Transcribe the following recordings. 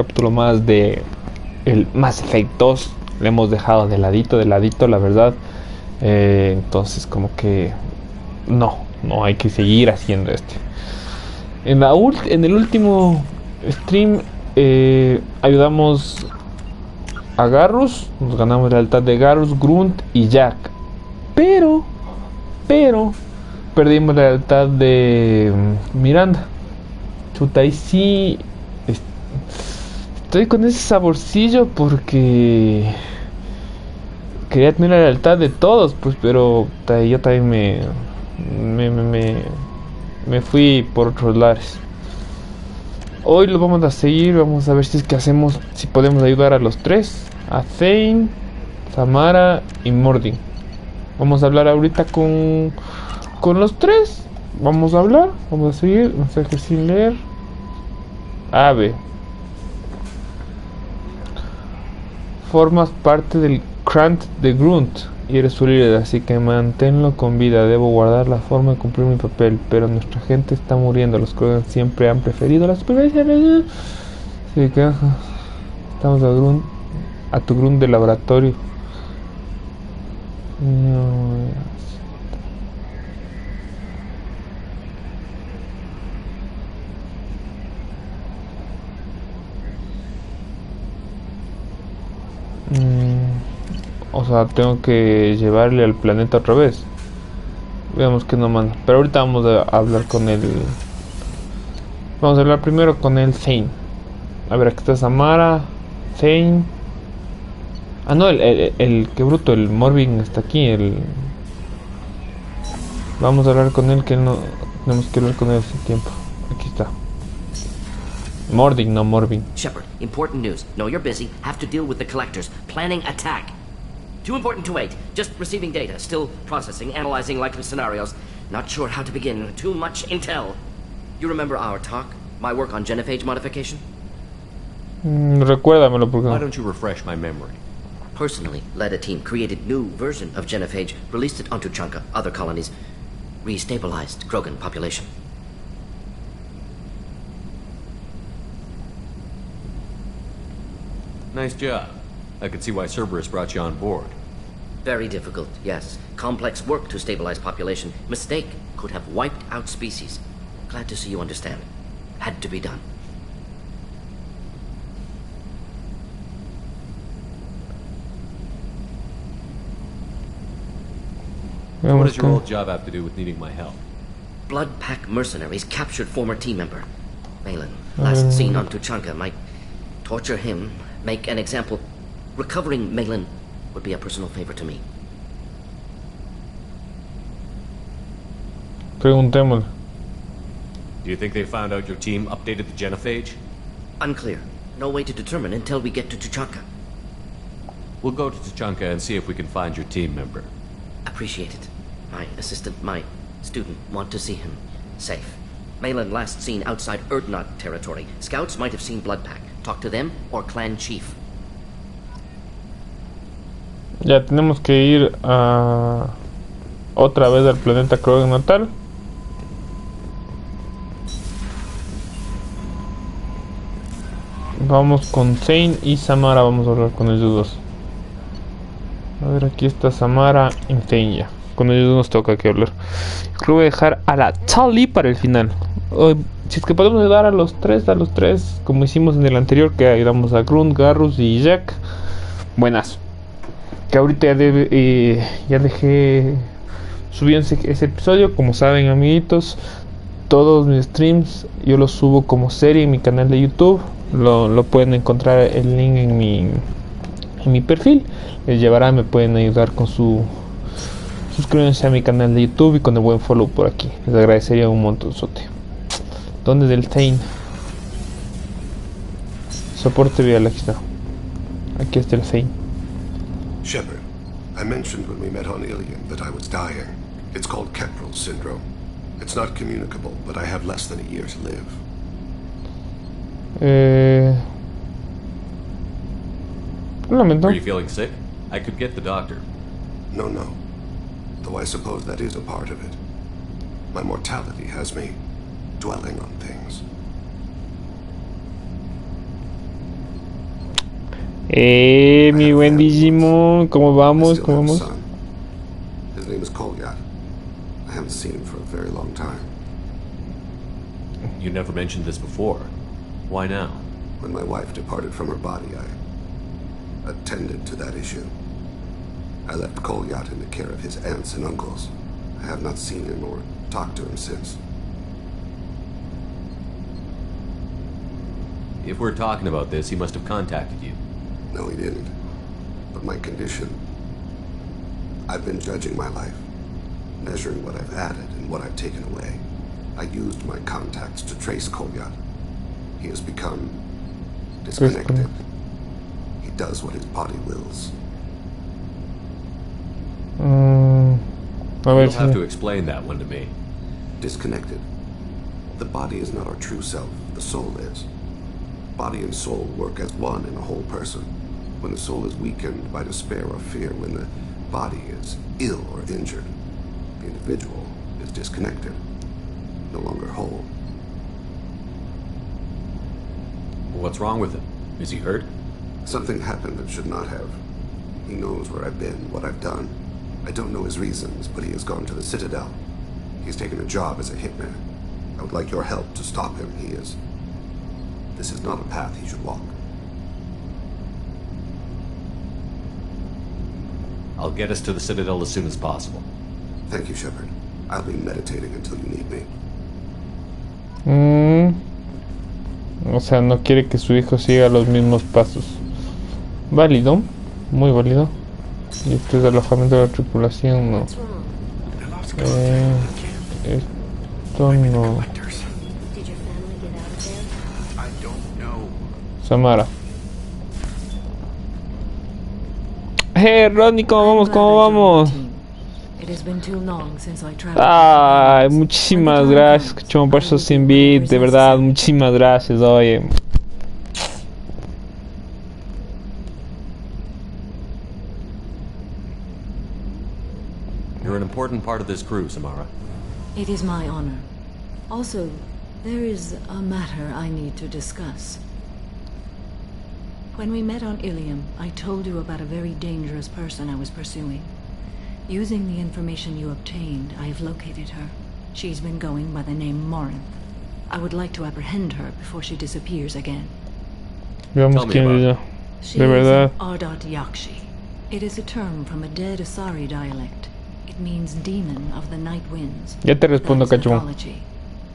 capítulo más de el Mass Effect 2. Le hemos dejado de ladito, la verdad. Entonces como que no hay que seguir haciendo este. En el último stream ayudamos a Garrus, nos ganamos la lealtad de Garrus, Grunt y Jack. Pero perdimos la lealtad de Miranda. Chuta, ahí sí estoy con ese saborcillo porque quería tener la lealtad de todos, pues, pero yo también me fui por otros lares. Hoy lo vamos a seguir, vamos a ver si es que hacemos, si podemos ayudar a los tres, a Thane, Samara y Mordin. Vamos a hablar ahorita con los tres. Vamos a hablar, vamos a seguir, mensajes sin leer. Ave. Formas parte del Krant de Grunt y eres su líder, así que manténlo con vida. Debo guardar la forma de cumplir mi papel, pero nuestra gente está muriendo. Los Krogan siempre han preferido la supervivencia. Así que estamos a tu Grunt de laboratorio. O sea, tengo que llevarle al planeta otra vez. Veamos que no manda. Pero ahorita vamos a hablar con él. Vamos a hablar primero con el Thane. A ver, aquí está Samara, Thane. Ah, no, el que bruto, el Mordin está aquí. Vamos a hablar con él, que no tenemos que hablar con él hace tiempo. Aquí está. Mordin, no Mordin. Shepard, important news. Know you're busy. Have to deal with the collectors. Planning attack. Too important to wait. Just receiving data. Still processing, analyzing likely scenarios. Not sure how to begin. Too much intel. You remember our talk? My work on genophage modification? Recuérdamelo, porque... Why don't you refresh my memory? Personally led a team, created new version of genophage, released it onto Chunka, other colonies, restabilized Krogan population. Nice job. I can see why Cerberus brought you on board. Very difficult, yes. Complex work to stabilize population. Mistake could have wiped out species. Glad to see you understand. Had to be done. What does your old job have to do with needing my help? Blood Pack mercenaries captured former team member. Malin, last seen on Tuchanka, might torture him, make an example. Recovering Malin would be a personal favor to me. Preguntémosle. Do you think they found out your team updated the genophage? Unclear. No way to determine until we get to Tuchanka. We'll go to Tuchanka and see if we can find your team member. Appreciate it. My assistant, my student, want to see him. Safe. Malin last seen outside Erdnot territory. Scouts might have seen Blood Pack. Talk to them or clan chief. Ya tenemos que ir a otra vez al planeta Krogan natal. Vamos con Thane y Samara, vamos a hablar con ellos dos. A ver, aquí está Samara y Thane ya. Con ellos nos toca que hablar. Creo que voy a dejar a la Tali para el final. Si es que podemos ayudar a los tres, como hicimos en el anterior, que ayudamos a Grunt, Garrus y Jack. Buenas. Que ahorita ya dejé subido ese episodio. Como saben, amiguitos, todos mis streams yo los subo como serie en mi canal de YouTube. Lo pueden encontrar el link en mi perfil. Les llevará, me pueden ayudar con suscríbanse a mi canal de YouTube y con el buen follow por aquí. Les agradecería un montonzote. ¿Dónde del Thane? Soporte vial, aquí está. Aquí está el Thane. Shepard, I mentioned when we met on Ilion that I was dying. It's called Keprel syndrome. It's not communicable, but I have less than a year to live. Lamento. Are you feeling sick? I could get the doctor. No. Though I suppose that is a part of it. My mortality has me dwelling on things. Mi buen Digimon, ¿cómo I vamos? still ¿Cómo have a vamos? son. His name is Kolyat. I haven't seen him for a very long time. You never mentioned this before. Why now? When my wife departed from her body, I attended to that issue. I left Kolyat in the care of his aunts and uncles. I have not seen him or talked to him since. If we're talking about this, he must have contacted you. No, he didn't. But my condition... I've been judging my life, measuring what I've added and what I've taken away. I used my contacts to trace Kolyat. He has become disconnected. He does what his body wills. A ver You'll have si... to explain that one to me. Disconnected. The body is not our true self, the soul is. Body and soul work as one in a whole person. When the soul is weakened by despair or fear, when the body is ill or injured, the individual is disconnected, no longer whole. What's wrong with him? Is he hurt? Something happened that should not have. He knows where I've been, what I've done. I don't know his reasons, but he has gone to the Citadel. He's taken a job as a hitman. I would like your help to stop him. This is not a path he should walk. I'll get us to the Citadel as soon as possible. Thank you, Shepard. I'll be meditating until you need me. O sea, no quiere que su hijo siga los mismos pasos. Válido, muy válido. Y este es el alojamiento de la tripulación, no. Esto no. Samara. Ronnie, ¿cómo vamos? ¿Cómo vamos? Ay, muchísimas gracias, Cuchón, por esos 100 bits, de verdad, muchísimas gracias, oye. You're an important part of this crew, Samara. It is my honor. Also, there is a matter I need to discuss. When we met on Ilium, I told you about a very dangerous person I was pursuing. Using the information you obtained, I have located her. She's been going by the name Mordin. I would like to apprehend her before she disappears again. Veamos quién es ella. She De verdad. is an Ardat Yakshi. It is a term from a dead Asari dialect. It means demon of the night winds. Ya te respondo, That is Cachón. mythology.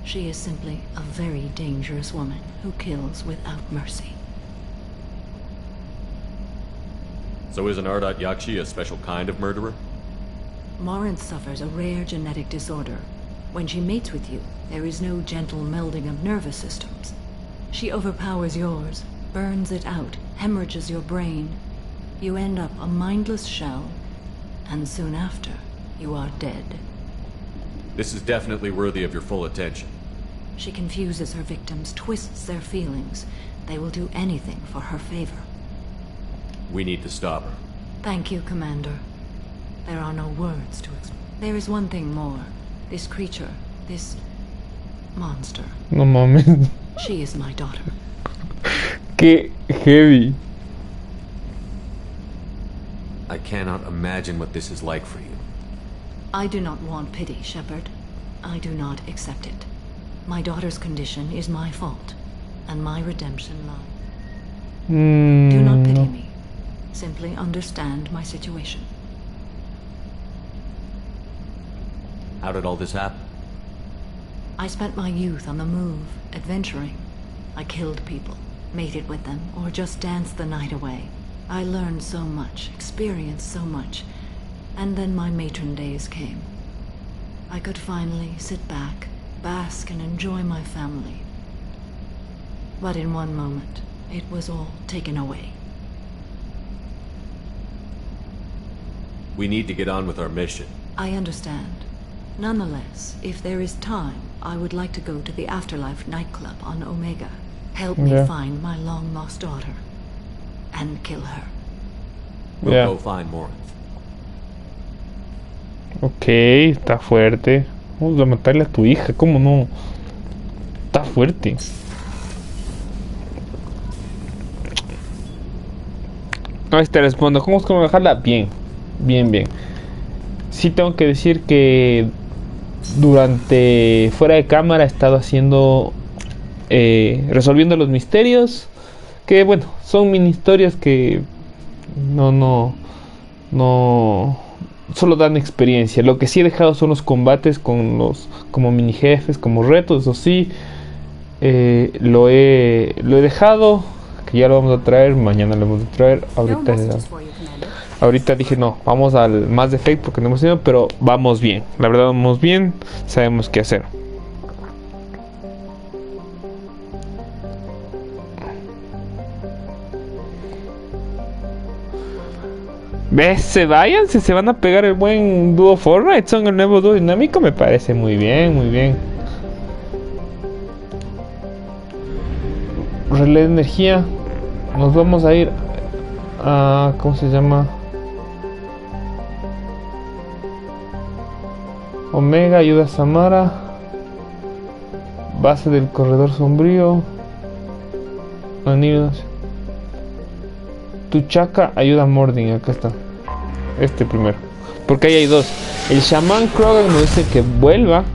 She is simply a very dangerous woman who kills without mercy. So is an Ardat Yakshi a special kind of murderer? Morinth suffers a rare genetic disorder. When she mates with you, there is no gentle melding of nervous systems. She overpowers yours, burns it out, hemorrhages your brain. You end up a mindless shell, and soon after, you are dead. This is definitely worthy of your full attention. She confuses her victims, twists their feelings. They will do anything for her favor. We need to stop her. Thank you, Commander. There are no words to explain. There is one thing more. This creature, this monster. No mames. She is my daughter. Qué heavy. I cannot imagine what this is like for you. I do not want pity, Shepard. I do not accept it. My daughter's condition is my fault, and my redemption lies. Do not pity me. Simply understand my situation. How did all this happen? I spent my youth on the move, adventuring. I killed people, mated with them, or just danced the night away. I learned so much, experienced so much, and then my matron days came. I could finally sit back, bask and enjoy my family. But in one moment, it was all taken away. We need to get on with our mission. I understand. Nonetheless, if there is time, I would like to go to the Afterlife nightclub on Omega. Help me find my long-lost daughter. And kill her. We'll go find Morinth. Ok, está fuerte. Vamos a matarle a tu hija, ¿cómo no? Está fuerte. Ahí te respondo. ¿Cómo es que dejarla? Bien. Bien, bien. Sí tengo que decir que durante fuera de cámara he estado haciendo resolviendo los misterios, que bueno, son mini historias que no solo dan experiencia. Lo que sí he dejado son los combates con los como mini jefes, como retos. Eso sí, lo he dejado, que ya lo vamos a traer, mañana lo vamos a traer. Ahorita dije no, vamos al Mass Effect porque no hemos ido, pero vamos bien. La verdad vamos bien, sabemos qué hacer. ¿Ves? Se van a pegar el buen dúo Fortnite. Son el nuevo dúo dinámico, me parece muy bien, muy bien. Relé de energía. Nos vamos a ir a... ¿cómo se llama? Omega, ayuda a Samara. Base del corredor sombrío. Anillos. Tuchaca, ayuda a Mordin. Acá está. Este primero. Porque ahí hay dos. El Shaman Krogan nos dice que vuelva.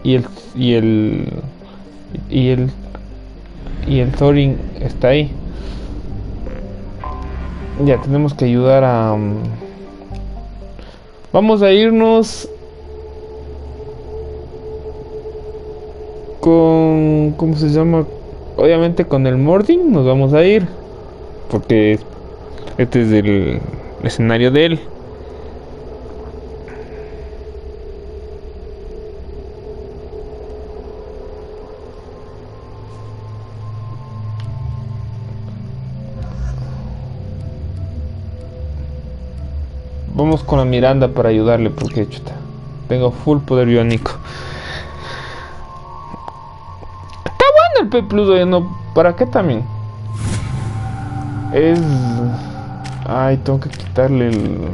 Y el Thorin está ahí. Ya tenemos que ayudar a... vamos a irnos con... ¿cómo se llama? Obviamente con el Mordin nos vamos a ir. Porque este es el escenario de él. Vamos con la Miranda para ayudarle porque chuta, tengo full poder biónico. Está bueno el P Plus, oye, no, ¿para qué también? Es... ay, tengo que quitarle el...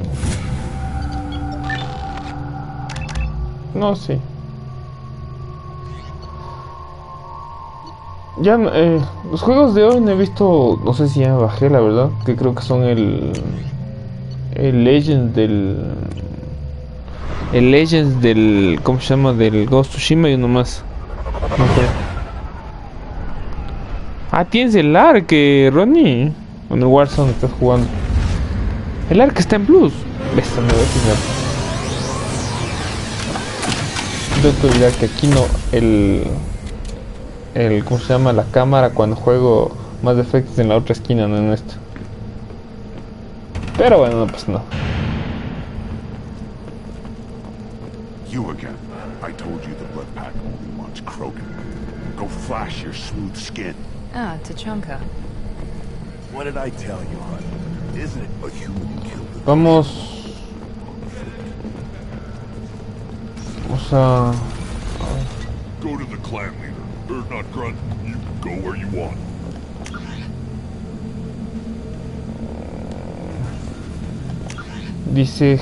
no, sí. Ya, los juegos de hoy no he visto, no sé si ya bajé, la verdad, que creo que son el Legends del ¿cómo se llama? Del Ghost of Tsushima y uno más. No sé. Ah, tienes el Ark, Ronnie. En el Warzone estás jugando. El Ark está en Plus. Esto me voy a fijar. Tengo que olvidar que aquí no el ¿cómo se llama? La cámara cuando juego Mass Effect en la otra esquina, no en esta. Pero bueno, no pasa nada. You again. I told you the blood pack only wants Krogan. Go flash your smooth skin. Ah, Tachanka. What did I tell you, hon? Isn't it a human killed the... Vamos a... Go to the clan leader. Or not grunt. You go where you want. dice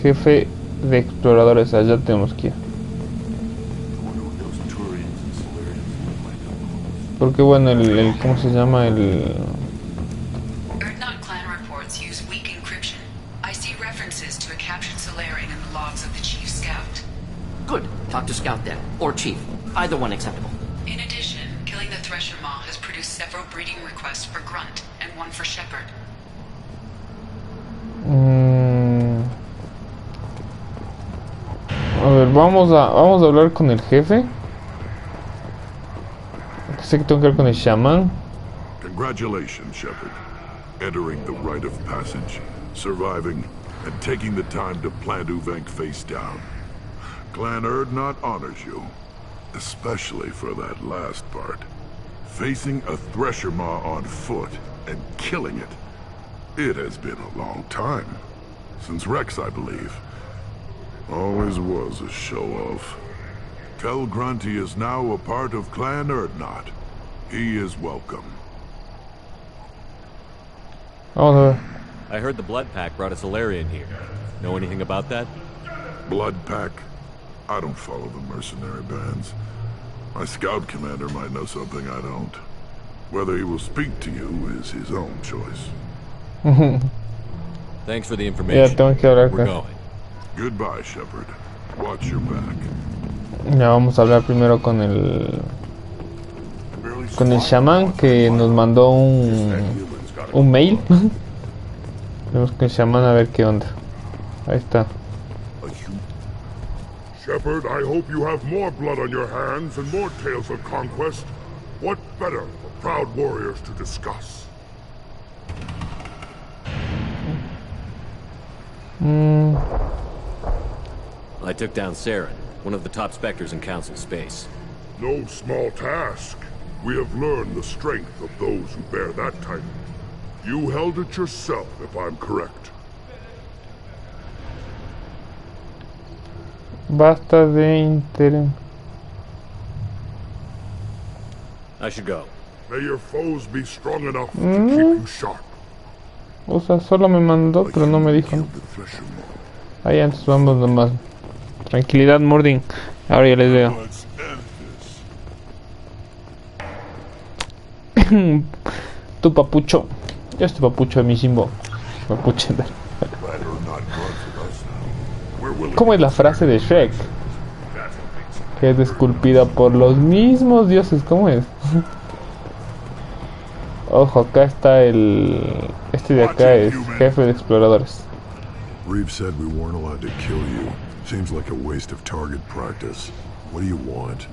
jefe de exploradores, allá tenemos que ir. Porque bueno, el ¿cómo se llama? El... Erdnot clan reports use weak encryption. I see references to a captured Solarian in the logs of the Chief Scout. Good. Talk to Scout then. Or Chief. Either one acceptable. In addition, killing the Thresher Maw has produced several breeding requests for Grunt and one for Shepherd. A ver, vamos a hablar con el jefe. Sé que tengo que hablar con el Shaman. Congratulations, Shepherd. Entering the rite of passage, surviving, and taking the time to plant Uvenk face down. Clan Erdnot honors you, especially for that last part. Facing a Thresher Maw on foot and killing it. It has been a long time. Since Rex, I believe. Always was a show-off. Tell Grunt he is now a part of Clan Erdnot. He is welcome. Oh, I heard the Blood Pack brought a Solarian here. Know anything about that? Blood Pack? I don't follow the mercenary bands. My scout commander might know something I don't. Whether he will speak to you is his own choice. Thanks for the Ya information. tengo que hablar We're con... going. Goodbye, Shepard. Watch your back. Ya vamos a hablar primero con el chamán que nos mandó un mail. Tenemos que el chamán a ver qué onda. Ahí está. Shepard, I hope you have more blood on your hands and more tales of conquest. What better for proud warriors to discuss? I took down Saren, one of the top specters in Council space. No small task. We have learned the strength of those who bear that title. You held it yourself, if I'm correct. Basta de interés. I should go. May your foes be strong enough to keep you sharp. O sea, solo me mandó, pero no me dijo. Killed the Thresher Maw. Ahí antes vamos nomás. Tranquilidad, Mordin. Ahora ya les veo. Let's end this. Tu papucho. Yo estoy papucho de mi Simbo. Papucho. Glad you're not guards with us now. We're willing. ¿Cómo es la frase de Shrek? Que es esculpida por los mismos dioses. ¿Cómo es? Ojo, acá está el... Este de acá es jefe de exploradores. Reeve said we weren't allowed to kill you. Seems like a waste of target practice. What do you want?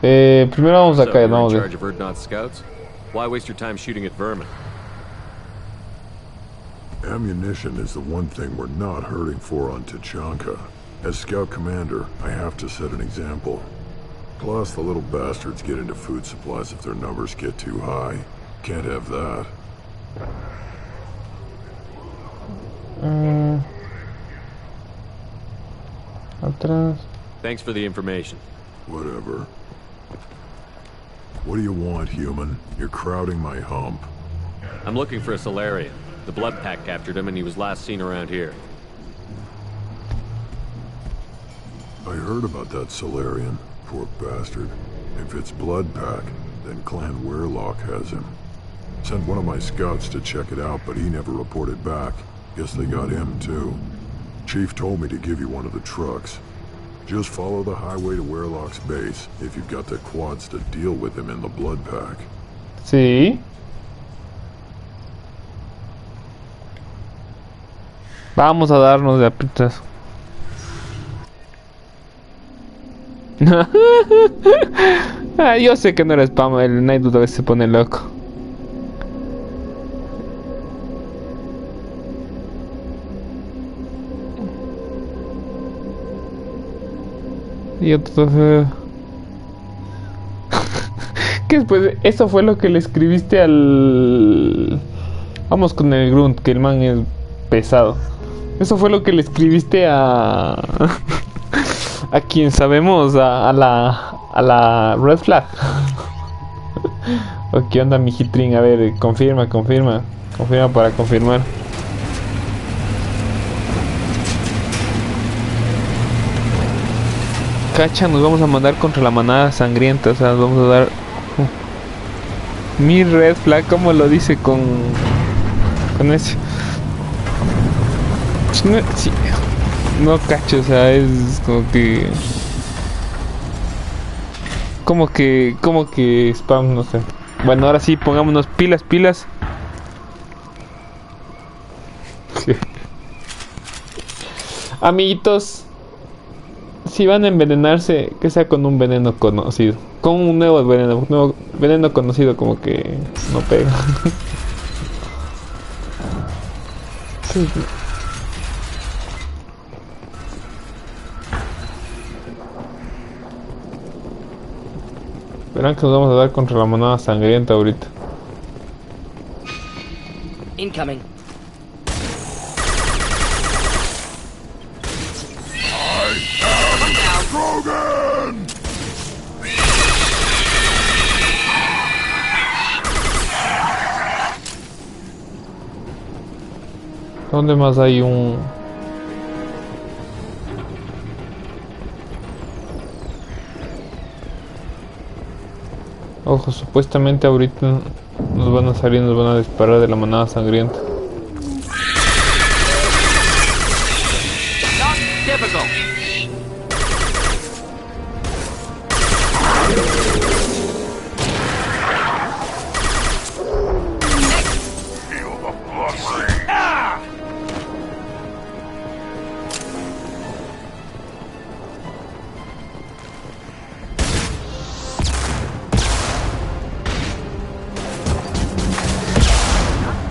Primero vamos So, acá, you're vamos in a charge of Erdnot scouts? Why waste your time shooting at vermin? Ammunition is the one thing we're not hurting for on Tachanka. As scout commander, I have to set an example. Plus, the little bastards get into food supplies if their numbers get too high. Can't have that. Atrás. Thanks for the information. Whatever. What do you want, human? You're crowding my hump. I'm looking for a Solarian. The Blood Pack captured him and he was last seen around here. I heard about that Solarian. Poor bastard. If it's Blood Pack, then Clan Weirlock has him. Sent one of my scouts to check it out, but he never reported back. Guess they got him, too. Chief told me to give you one of the trucks. Just follow the highway to Weirlock's base if you've got the quads to deal with him in the Blood Pack. Sí. Vamos a darnos de apitas. Yo sé que no era spam, el Nightwood a veces se pone loco. Y entonces... que después, eso fue lo que le escribiste al... Vamos con el Grunt, que el man es pesado. Eso fue lo que le escribiste a... a quien sabemos, a la Red Flag. ¿O qué onda, mi Hitrin? A ver, confirma para confirmar. Cacha, nos vamos a mandar contra la manada sangrienta, o sea, nos vamos a dar... mi Red Flag, como lo dice con ese... Sí. No cacho, o sea, es como que spam, no sé. Bueno, ahora sí, pongámonos pilas. Amiguitos, si van a envenenarse, que sea con un veneno conocido. Con un nuevo veneno conocido, como que no pega. Sí. Verán que nos vamos a dar contra la manada sangrienta ahorita. Incoming. Drogon! ¿Dónde más hay un...? Ojo, supuestamente ahorita Nos van a salir, nos van a disparar de la manada sangrienta. Not difficult. Feel the blood rain.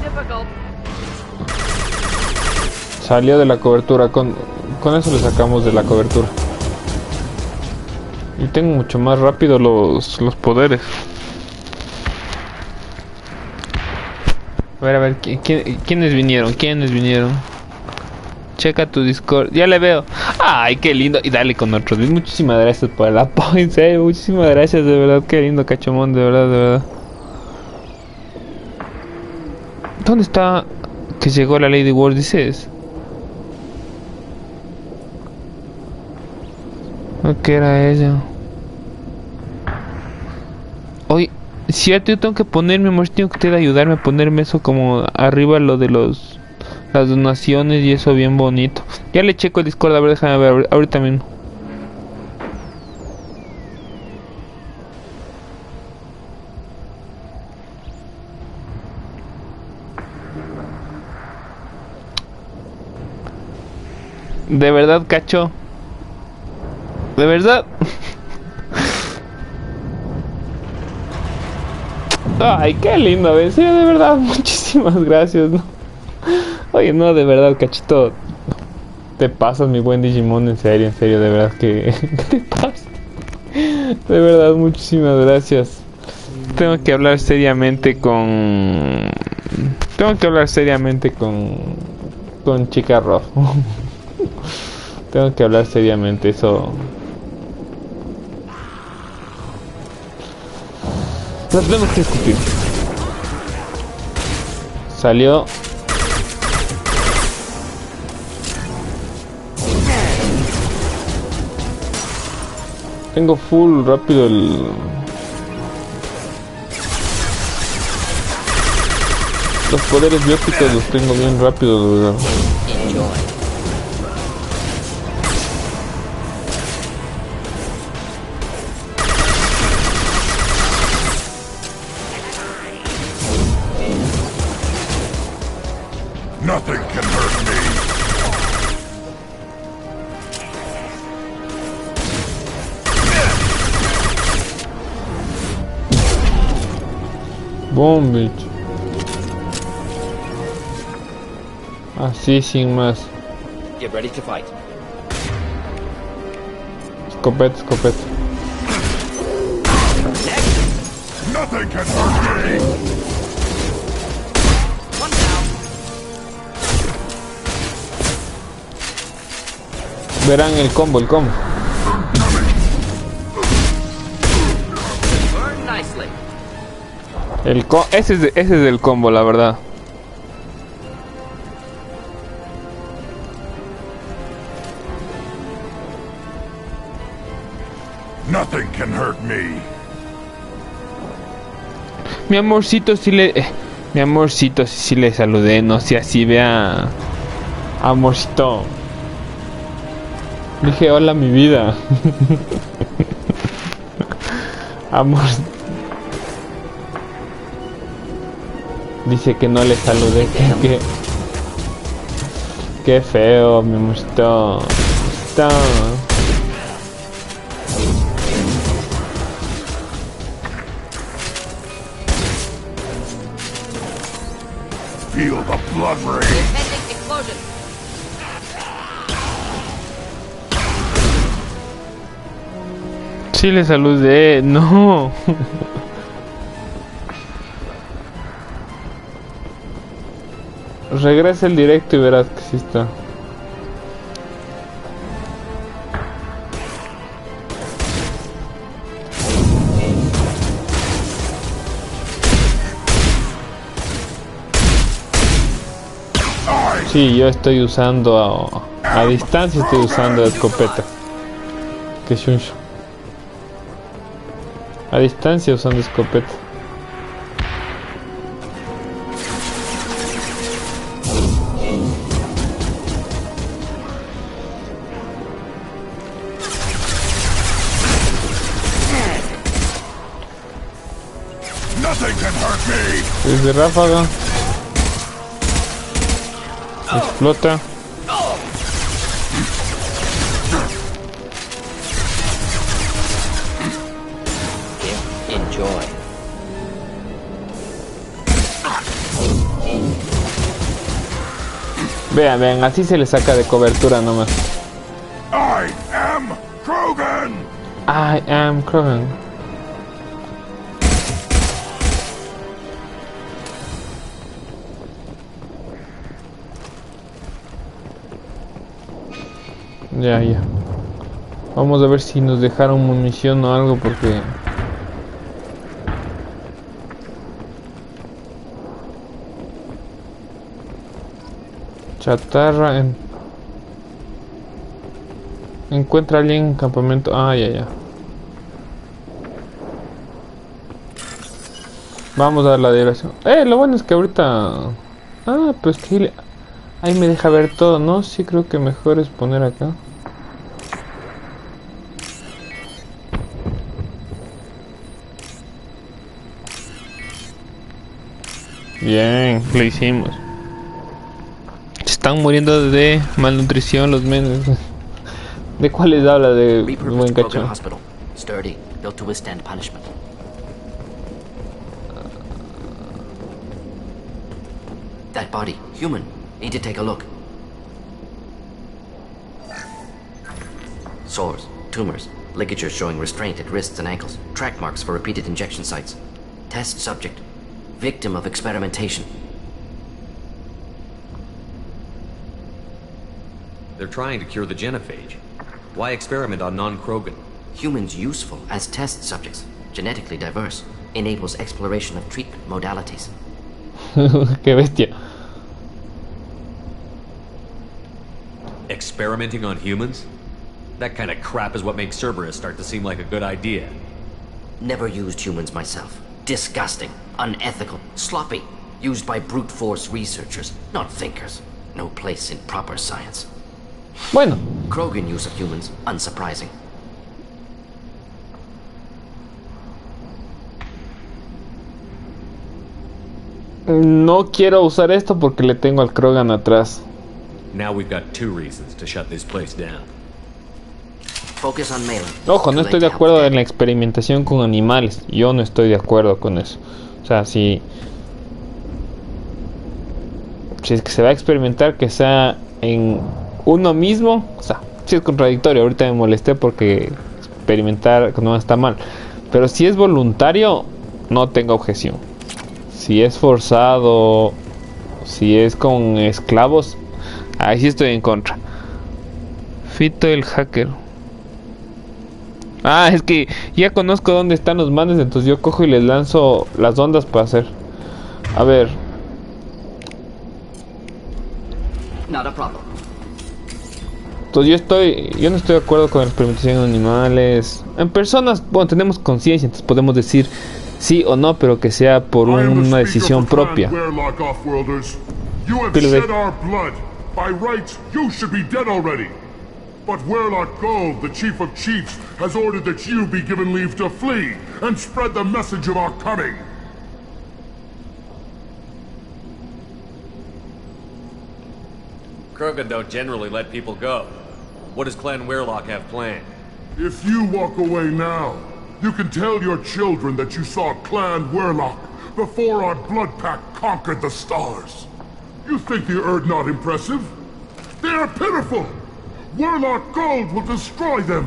Difficult. Salió de la cobertura, con eso le sacamos de la cobertura. Y tengo mucho más rápido los poderes. A ver, ¿quiénes vinieron? ¿Quiénes vinieron? Checa tu Discord, ya le veo. Ay, qué lindo. Y dale con otros. Muchísimas gracias por el apoyo, en serio. Muchísimas gracias, de verdad. Qué lindo, cachomón, de verdad, de verdad. ¿Dónde está que llegó la Lady Wars, dices? ¿Qué era ella? Hoy, cierto, yo tengo que ponerme, amor, tengo que ayudarme a ponerme eso como arriba, lo de las donaciones y eso bien bonito. Ya le checo el Discord, a ver, déjame ver ahorita mismo. De verdad, cacho. De verdad. Ay, qué lindo, ¿ves? Sí, de verdad, muchísimas gracias, ¿no? Oye, no, de verdad, cachito. Te pasas, mi buen Digimon, en serio, de verdad que... ¿Qué te pasa? De verdad, muchísimas gracias. Tengo que hablar seriamente con... Con Chica Rough. Tengo que hablar seriamente, eso... Lo tenemos que discutir. Salió. Tengo full rápido el... Los poderes bióticos los tengo bien rápido, de verdad. Enjoy. Nothing can hurt me. Boom, bitch. Así sin más. Get ready to fight. Escopeta, escopeta. Nothing can hurt me. One down. Verán el combo, Burn nicely. Ese es el combo, la verdad. Nothing can hurt me. Mi amorcito sí le... mi amorcito sí le saludé, no sé, así vea... Amorcito. Dije, hola mi vida. Amor. Dice que no le saludé. Qué feo, mi amorcito. Feel the blood rain. Impending explosion. Sí le saludé, no. Regresa el directo y verás que sí está. Sí, yo estoy usando a distancia, estoy usando la escopeta. Que shuncho. A distancia usando escopeta. Nothing can hurt me. Desde ráfaga. Explota. Enjoy. Vean, vean, así se le saca de cobertura nomás. I am Krogan. I am Krogan. Ya, ya. Vamos a ver si nos dejaron munición o algo porque... Chatarra en... Encuentra a alguien en campamento... Ah, ya, ya. Vamos a dar la dirección. Lo bueno es que ahorita... Ah, pues que... Ahí me deja ver todo, ¿no? Sí, creo que mejor es poner acá. Bien, lo hicimos. Se están muriendo de malnutrición los menes. ¿De cuáles habla? De buen cacho. Hospital. Sturdy, built to withstand punishment. That body, human. Need to take a look. Sores, tumors, ligatures showing restraint at wrists and ankles, track marks for repeated injection sites. Test subject, victim of experimentation. They're trying to cure the genophage. Why experiment on non-Krogan? Humans useful as test subjects, genetically diverse, enables exploration of treatment modalities. Qué bestia. Experimenting on humans? That kind of crap is what makes Cerberus start to seem like a good idea. Never used humans myself. Disgusting, unethical, sloppy. Used by brute force researchers, not thinkers. No place in proper science. Bueno. Krogan use of humans, unsurprising. No quiero usar esto porque le tengo al Krogan atrás. Now we've got 2 reasons to shut this place down. Focus on Malin. Ojo, no estoy de acuerdo en la experimentación con animales. Yo no estoy de acuerdo con eso. O sea, si es que se va a experimentar, que sea en uno mismo. O sea, si es contradictorio. Ahorita me molesté porque experimentar no está mal. Pero si es voluntario, no tengo objeción. Si es forzado, si es con esclavos, ahí sí estoy en contra. Fito el hacker. Ah, es que ya conozco dónde están los manes, entonces yo cojo y les lanzo las ondas para hacer. A ver. Not a problem. Entonces yo no estoy de acuerdo con la experimentación en animales. En personas, bueno, tenemos conciencia, entonces podemos decir sí o no, pero que sea por una decisión propia. Pero But Werlock Gold, the Chief of Chiefs, has ordered that you be given leave to flee and spread the message of our coming. Krogan don't generally let people go. What does Clan Werlock have planned? If you walk away now, you can tell your children that you saw Clan Werlock before our blood pack conquered the stars. You think the Erd not impressive? They are pitiful! Werlock Gold will destroy them!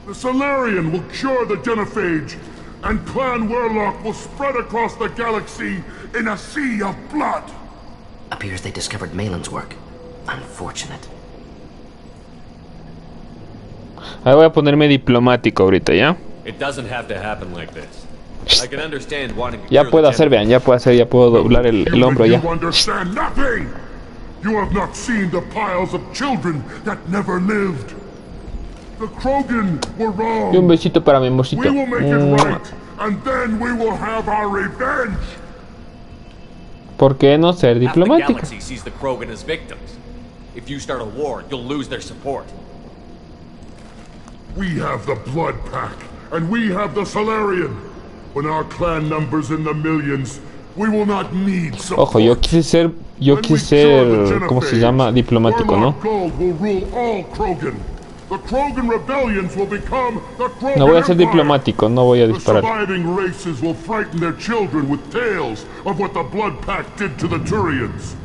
The Solarian will cure the genophage, and Clan Werlock will spread across the galaxy in a sea of blood! Appears they discovered Malin's work. Unfortunate. Ahí voy a ponerme diplomático ahorita, ¿ya? It doesn't have to happen like this. I can understand wanting to Ya puedo hacer, vean, ya puedo doblar el hombro ya. You understand nothing! You have not seen the piles of children that never lived. The Krogan were wrong. Y un besito para mi amorcito. We will make it right, and then we will have our revenge. ¿Por qué no ser Half the diplomático? galaxy sees the Krogan as victims. If you start a war, you'll lose their support. We have the Blood Pack, and we have the Solarian. When our clan numbers in the millions, we will not need support. Ojo, yo quise ser, ¿cómo se llama? Diplomático, ¿no? No voy a ser diplomático, no voy a disparar. Surviving races will frighten their children with tales of what the Blood Pact did to the Turians.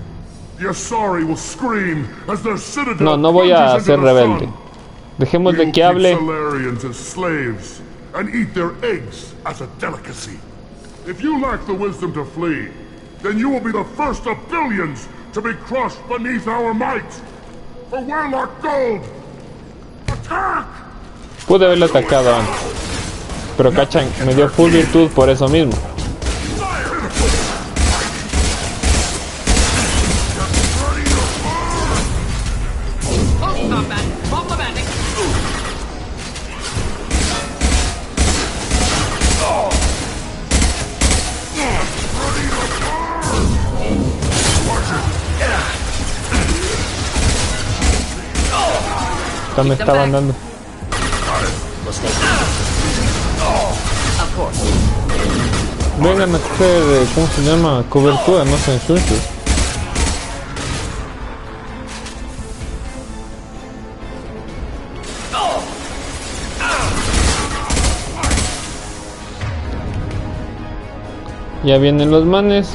The Asari will scream as their citadel No voy a ser rebelde. Dejemos de que hable. Salarians as slaves and eat their eggs as a delicacy. If you lack the wisdom to flee, then you will be the first of billions to be crushed beneath our might. For Warlock Gold, attack! Pude haberlo atacado antes. Pero cachan, me dio full virtud por eso mismo. Me estaban dando. Vengan a coger, ¿cómo se llama? Cobertura, no se ensucios. Ya vienen los manes.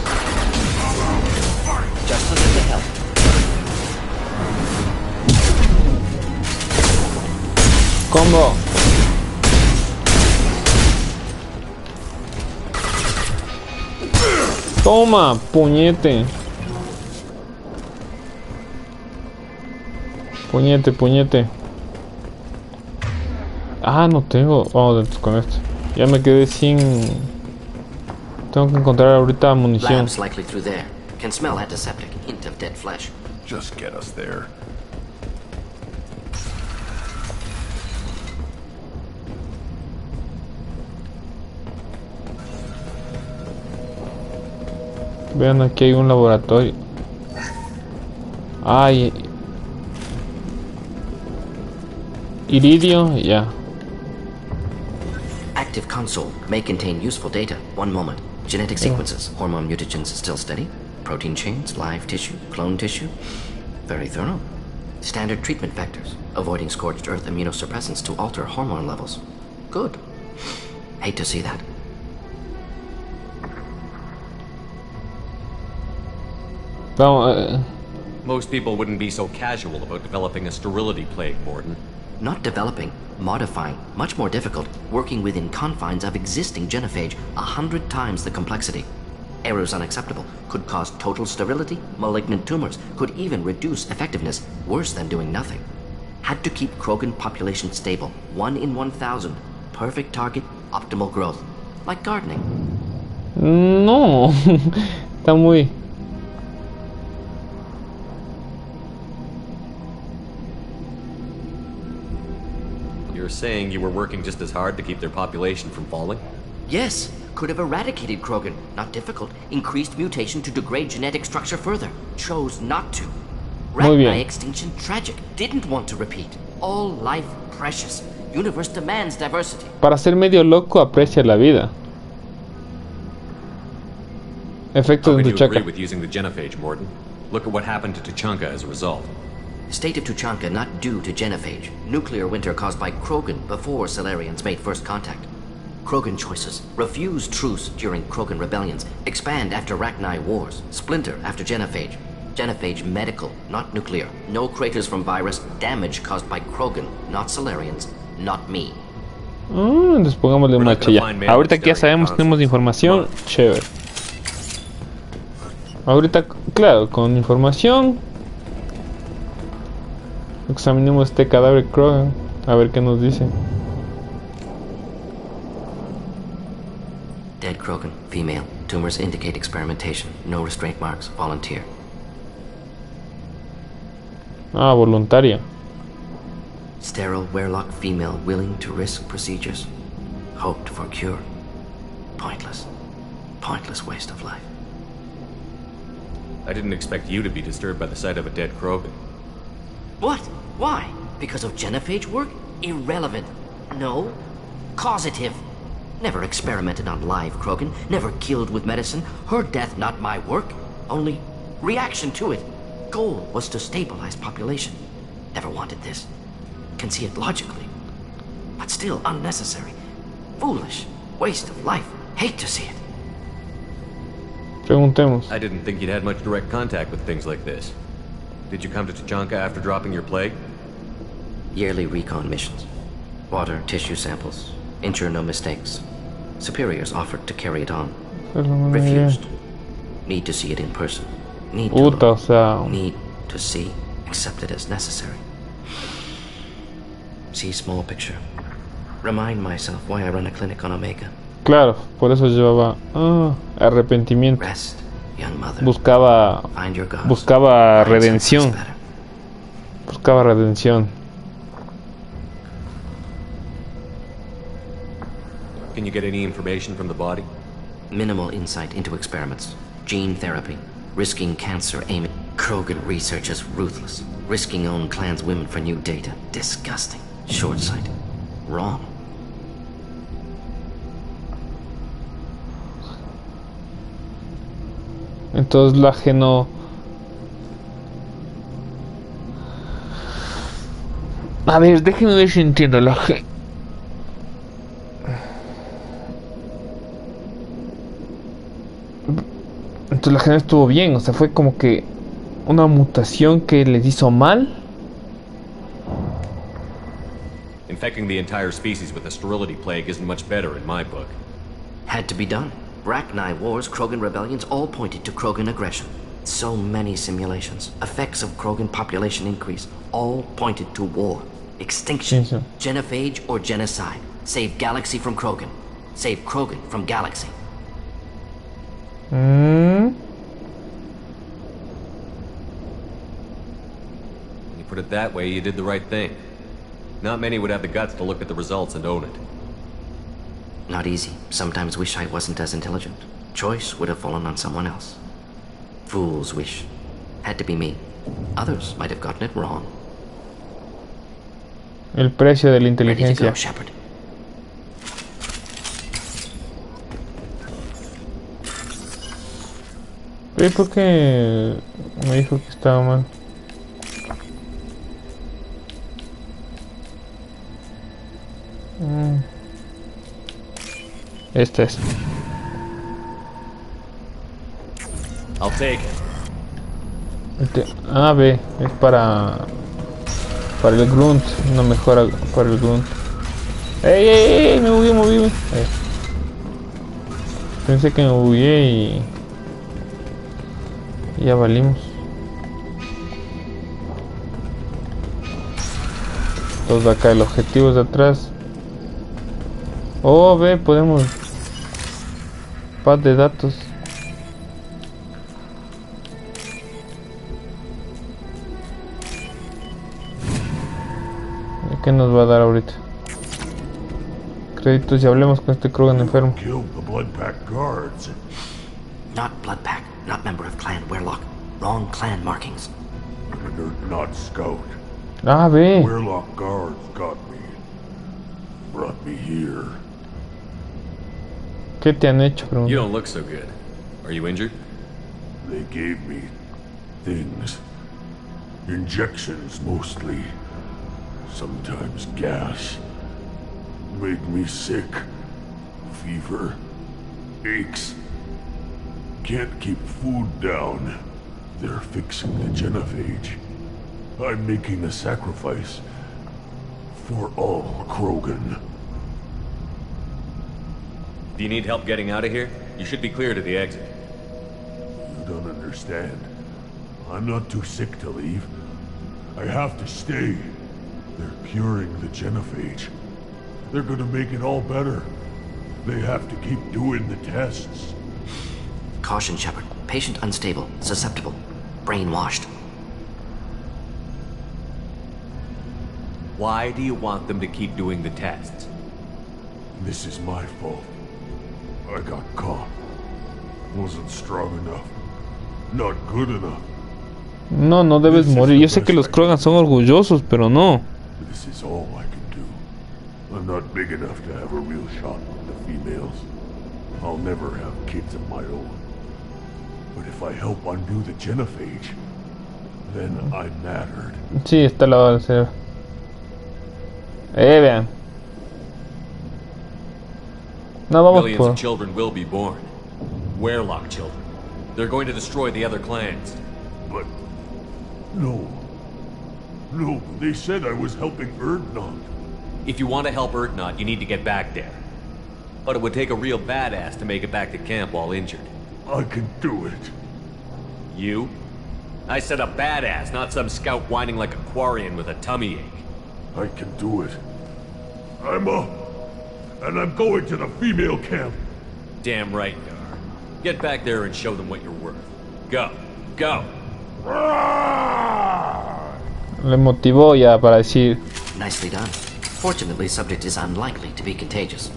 Combo. Toma, puñete. Puñete. Ah, no tengo. Vamos con esto. Ya me quedé sin. Tengo que encontrar ahorita munición. Labs likely through there. Can smell antiseptic. Hint of dead flesh. Just get us there. Vean, aquí hay un laboratorio. Ay. Iridio, ya. Active console may contain useful data. One moment. Genetic sequences. Hormone mutagens still steady. Protein chains, live tissue, clone tissue. Very thorough. Standard treatment vectors. Avoiding scorched earth immunosuppressants to alter hormone levels. Good. Hate to see that. Most people wouldn't be so casual about developing a sterility plague, Mordin. Not developing, modifying, much more difficult, working within confines of existing genophage, 100 times the complexity. Errors unacceptable, could cause total sterility, malignant tumors, could even reduce effectiveness, worse than doing nothing. Had to keep Krogan population stable, 1 in 1,000, perfect target, optimal growth, like gardening. No, está muy... You're saying you were working just as hard to keep their population from falling? Yes, could have eradicated Krogan. Not difficult. Increased mutation to degrade genetic structure further. Chose not to. Ragni extinction tragic. Didn't want to repeat. All life precious. Universe demands diversity. Para ser medio loco aprecia la vida. Efectos de How could you agree Tuchanka. with using the genophage, Mordin? Look at what happened to Tuchanka as a result. State of Tuchanka not due to genophage. Nuclear winter caused by Krogan before Salarians made first contact. Krogan choices. Refuse truce during Krogan rebellions. Expand after Ragni wars. Splinter after genophage. Genophage medical, not nuclear. No craters from virus. Damage caused by Krogan, not Salarians, not me. Les pongámosle una chilla. Ahorita que ya sabemos, tenemos información, chévere. Ahorita, claro, con información. Examinemos este cadáver Krogan, a ver qué nos dice. Dead Krogan, female. Tumors indicate experimentation. No restraint marks. Volunteer. Ah, voluntaria. Sterile Werlock female willing to risk procedures. Hoped for cure. Pointless. Pointless waste of life. I didn't expect you to be disturbed by the sight of a dead Krogan. What? Why? Because of genophage work? Irrelevant. No. Causative. Never experimented on live Krogan, never killed with medicine. Her death, not my work, only reaction to it. Goal was to stabilize population. Never wanted this. Can see it logically, but still unnecessary. Foolish. Waste of life. Hate to see it. Preguntemos. I didn't think you'd had much direct contact with things like this. Did you come to Tachanka after dropping your plague? Yearly recon missions. Water, tissue samples. Ensure no mistakes. Superiors offered to carry it on. Refused. Need to see it in person. Need to Puta, o sea... Need to see. Accept it as necessary. See small picture. Remind myself why I run a clinic on Omega. Claro, por eso llevaba arrepentimiento. Rest, young mother. Buscaba Find your gods. buscaba Find redención. something better. Buscaba redención. Can you get any information from the body? Minimal insight into experiments. Gene therapy. Risking cancer aiming. Krogan research is ruthless. Risking own clan's women for new data. Disgusting. Short-sighted. Wrong. Entonces la geno... A ver, déjenme ver si entiendo la G. Entonces la geno estuvo bien, o sea, fue como que una mutación que les hizo mal. Infecting the entire species with the sterility plague isn't much better in my book. Had to be done. Rachni wars, Krogan rebellions, all pointed to Krogan aggression. So many simulations. Effects of Krogan population increase, all pointed to war. Extinction. Sí, sí. Genophage or genocide. Save galaxy from Krogan. Save Krogan from galaxy. When you put it that way, you did the right thing. Not many would have the guts to look at the results and own it. Not easy. Sometimes wish I wasn't as intelligent. Choice would have fallen on someone else. Fool's wish. Had to be me. Others might have gotten it wrong. El precio de la Ready to inteligencia. go, Shepard. ¿Por qué me dijo que estaba mal? Esta es. I'll take it. B, es para el grunt, una mejora para el grunt. ¡Ey! Me moví. Pensé que me bugué y ya valimos. Entonces acá el objetivo es de atrás. Oh, ve, podemos pad de datos. ¿Qué nos va a dar ahorita? Créditos y hablemos con este Krogan enfermo. Killed the Blood Pack guards. Not Blood Pack, not member of Clan Werlock. Wrong clan markings. They're not scout. Ve. Werlock guards got me. Brought me here. ¿Qué te han hecho? You don't look so good. Are you injured? They gave me things. Injections mostly. Sometimes gas. Made me sick. Fever. Aches. Can't keep food down. They're fixing the genophage. I'm making a sacrifice. For all Krogan. Do you need help getting out of here? You should be clear to the exit. You don't understand. I'm not too sick to leave. I have to stay. They're curing the genophage. They're gonna make it all better. They have to keep doing the tests. Caution, Shepard. Patient unstable, susceptible, brainwashed. Why do you want them to keep doing the tests? This is my fault. I got caught. Wasn't strong enough. Not good enough. No debes morir. Yo sé que los Krogan son orgullosos, pero no. This is all I can do. I'm not big enough to have a real shot with the females. I'll never have kids of my own. But if I help undo the genophage, then I mattered. Sí, está lavado el cerebro. Vean. No, vamos Millions por... of children will be born. Werlock children. They're going to destroy the other clans. But... No. No, they said I was helping Erdnot. If you want to help Erdnot, you need to get back there. But it would take a real badass to make it back to camp while injured. I can do it. You? I said a badass, not some scout whining like a Quarian with a tummy ache. I can do it. I'm up. And I'm going to the female camp. Damn right you are. Get back there and show them what you're worth. Go. Go. Le motivó ya para decir... Nicely done. Fortunately, subject is unlikely to be contagious.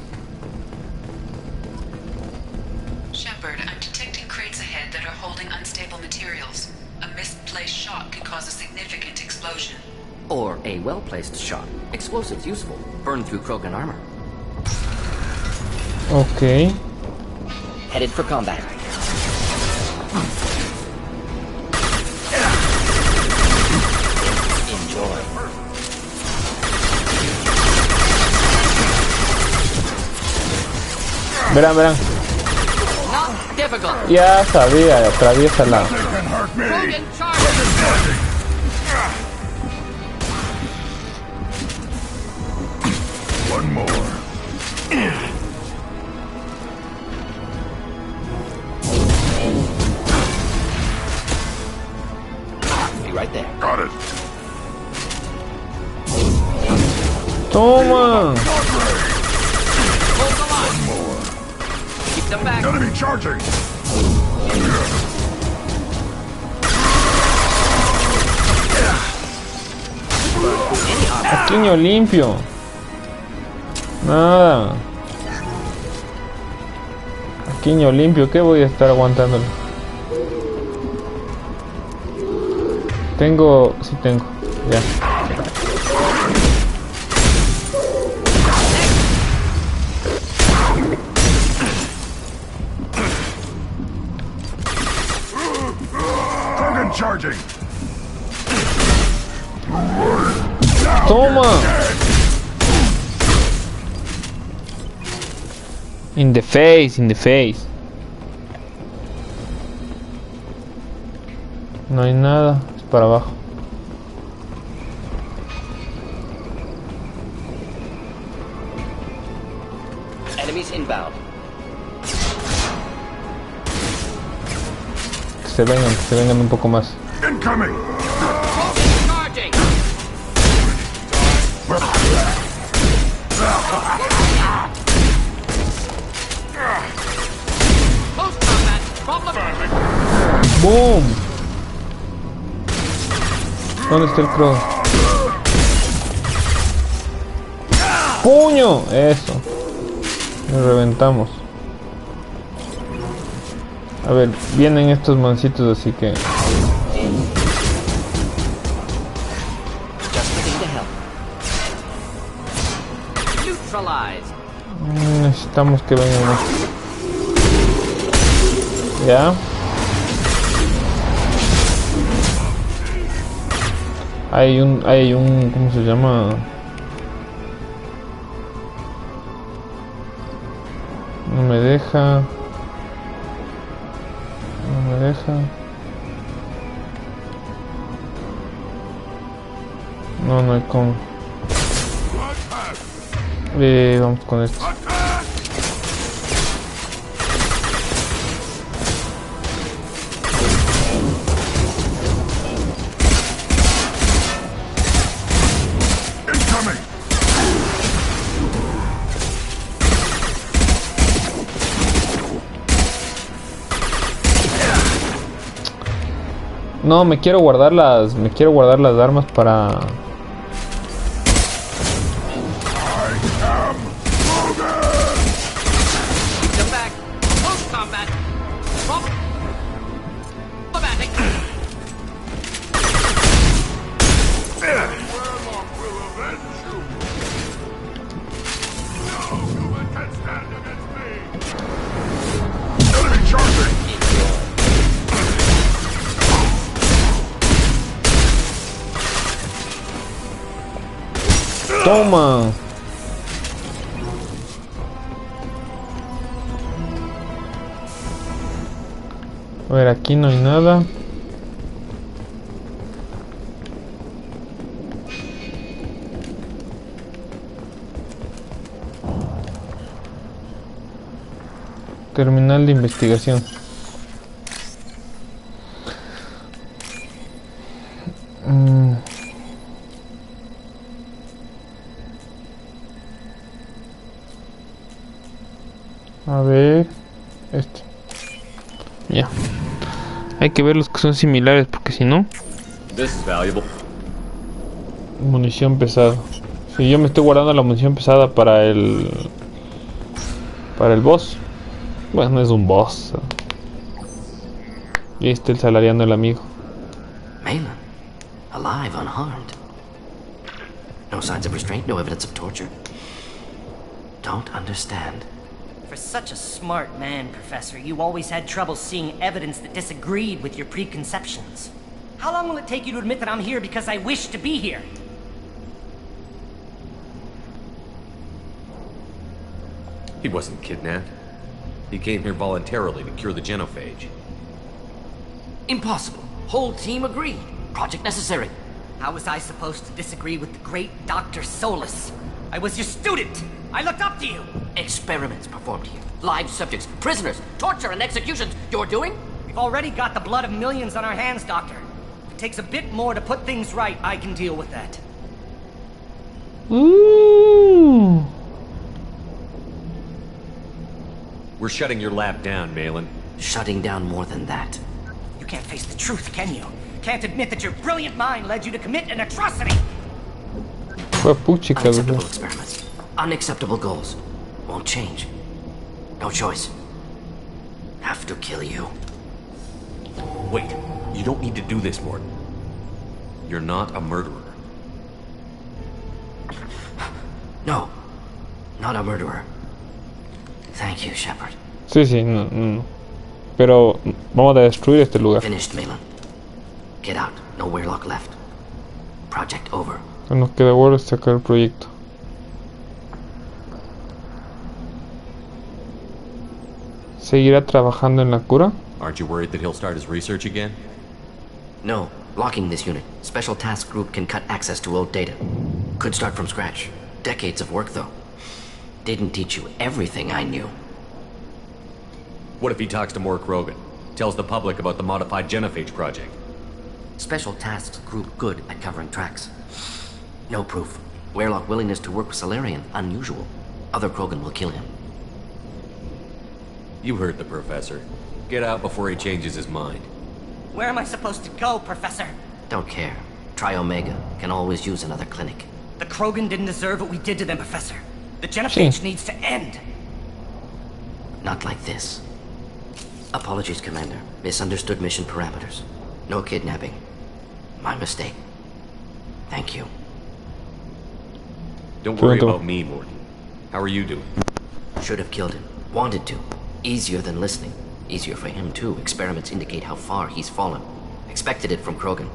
Shepard, I'm detecting crates ahead that are holding unstable materials. A misplaced shot could cause a significant explosion. Or a well-placed shot. Explosives useful. Burn through Krogan armor. Ok. Headed for combat. Enjoy. Verán, verán. Not difficult. Ya sabía, atraviesa la... Krogan charge. One more. Be right there. Got it. Toma. Hold the line. Keep them back. Enemy charging. Pequeño limpio. Nada. Pequeño limpio, ¿qué voy a estar aguantándolo? Tengo... Sí tengo. Ya. Krogan charging. Toma. In the face, in the face. No hay nada, es para abajo. Enemies inbound. Que se vengan un poco más. Incoming. Charging. Close combat. Problem. ¡Boom! ¿Dónde está el crow? ¡Puño! Eso. Lo reventamos. A ver, vienen estos mancitos, así que... Just looking to help. Neutralized. necesitamos que vengan más. Ya. Hay un, ¿cómo se llama? No me deja. No me deja. No, no hay cómo. Vamos con esto. No, me quiero guardar las armas para... Toma. A ver, aquí no hay nada. Terminal de investigación. A ver, este. Ya. Hay que ver los que son similares porque si no. This is valuable. Munición pesada. Si yo me estoy guardando la munición pesada para el boss. Bueno, es un boss. Y este el salariano, el amigo. Malin, alive, unharmed. No signs of restraint, no evidence of torture. Don't understand. For such a smart man, Professor, you always had trouble seeing evidence that disagreed with your preconceptions. How long will it take you to admit that I'm here because I wish to be here? He wasn't kidnapped. He came here voluntarily to cure the genophage. Impossible. Whole team agreed. Project necessary. How was I supposed to disagree with the great Dr. Solus? I was your student! I looked up to you! Experiments performed here. Live subjects, prisoners, torture and executions. You're doing? We've already got the blood of millions on our hands, Doctor. If it takes a bit more to put things right, I can deal with that. Ooh. We're shutting your lab down, Malin. Shutting down more than that. You can't face the truth, can you? Can't admit that your brilliant mind led you to commit an atrocity! Fue puchica, Unacceptable experiments. Unacceptable goals. Won't change. No choice. Have to kill you. Wait, you don't need to do this, Mordin. You're not a murderer. No. Not a murderer. Thank you, Shepard. Sí, sí, no, no. Pero vamos a destruir este lugar. Finished, Malin. Get out. No Weirlock left. Project over. Nos queda ahora sacar el proyecto. ¿Seguirá trabajando en la cura? Aren't you worried that he'll start his research again? No. Locking this unit. Special task group can cut access to old data. Could start from scratch. Decades of work, though. Didn't teach you everything I knew. What if he talks to more Krogan? Tells the public about the modified genophage project? Special tasks group good at covering tracks. No proof. Weirlock willingness to work with Solarian, unusual. Other Krogan will kill him. You heard the professor. Get out before he changes his mind. Where am I supposed to go, Professor? Don't care. Try Omega. Can always use another clinic. The Krogan didn't deserve what we did to them, Professor. The genophage needs to end. Not like this. Apologies, Commander. Misunderstood mission parameters. No kidnapping. My mistake. Thank you. Don't worry about me, Mordin. How are you doing? Should have killed him. Wanted to. Easier than listening. Easier for him, too. Experiments indicate how far he's fallen. Expected it from Krogan.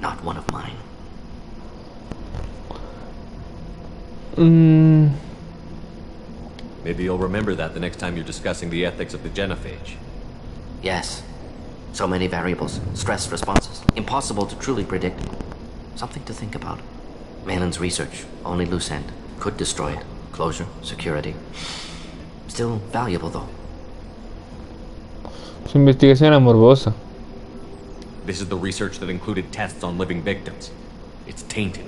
Not one of mine. Maybe you'll remember that the next time you're discussing the ethics of the genophage. Yes. So many variables. Stress responses. Impossible to truly predict. Something to think about. Malin's research. Only loose end. Could destroy it. Closure. Security. Still valuable, though. Su investigación era morbosa. This is the research that included tests on living victims. It's tainted.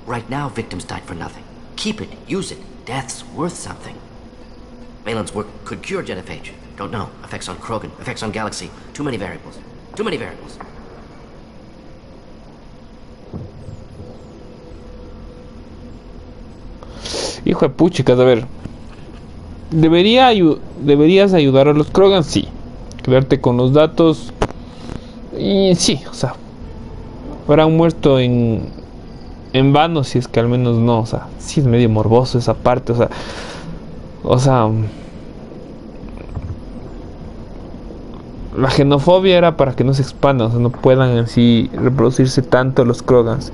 Right now, victims died for nothing. Keep it. Use it. Death's worth something. Malin's work could cure genophage. Don't know. Effects on Krogan. Effects on Galaxy. Too many variables. Too many variables. Hijo de puchicas, a ver. ¿Deberías ayudar a los Krogan? Sí. Quedarte con los datos. Y sí, o sea. Habrán muerto en vano si es que al menos no, o sea, sí es medio morboso esa parte, o sea, la xenofobia era para que no se expandan, o sea, no puedan en sí reproducirse tanto los Krogans.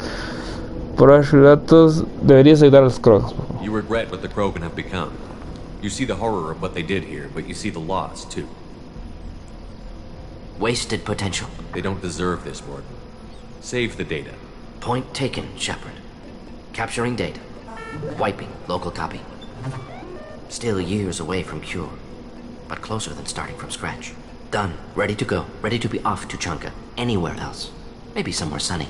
Por datos deberías ayudar a los Krogan. You regret what the Krogan have become. You see the horror of what they did here, but you see the loss, too. Wasted potential. They don't deserve this, Mordin. Save the data. Point taken, Shepard. Capturing data. Wiping local copy. Still years away from cure, but closer than starting from scratch. Done. Ready to go. Ready to be off to Chunka. Anywhere else. Maybe somewhere sunny.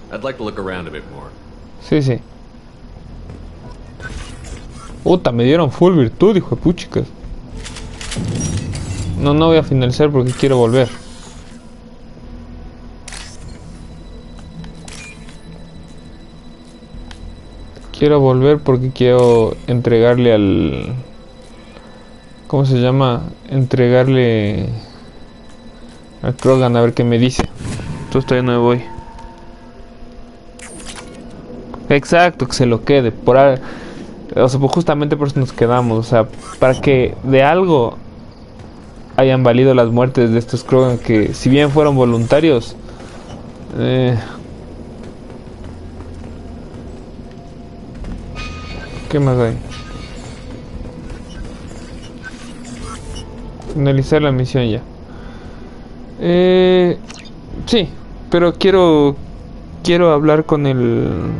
I'd like to look around a bit more. Sí, sí. Puta, me dieron full virtud, hijo de puchicas. No voy a finalizar porque quiero volver. Quiero volver porque quiero entregarle al... ¿Cómo se llama? Entregarle al Krogan a ver qué me dice. Entonces todavía no me voy. Exacto, que se lo quede. O sea, pues justamente por eso nos quedamos. O sea, para que de algo hayan valido las muertes de estos Krogan que, si bien fueron voluntarios, ¿qué más hay? Finalizar la misión ya. Sí, pero quiero hablar con el...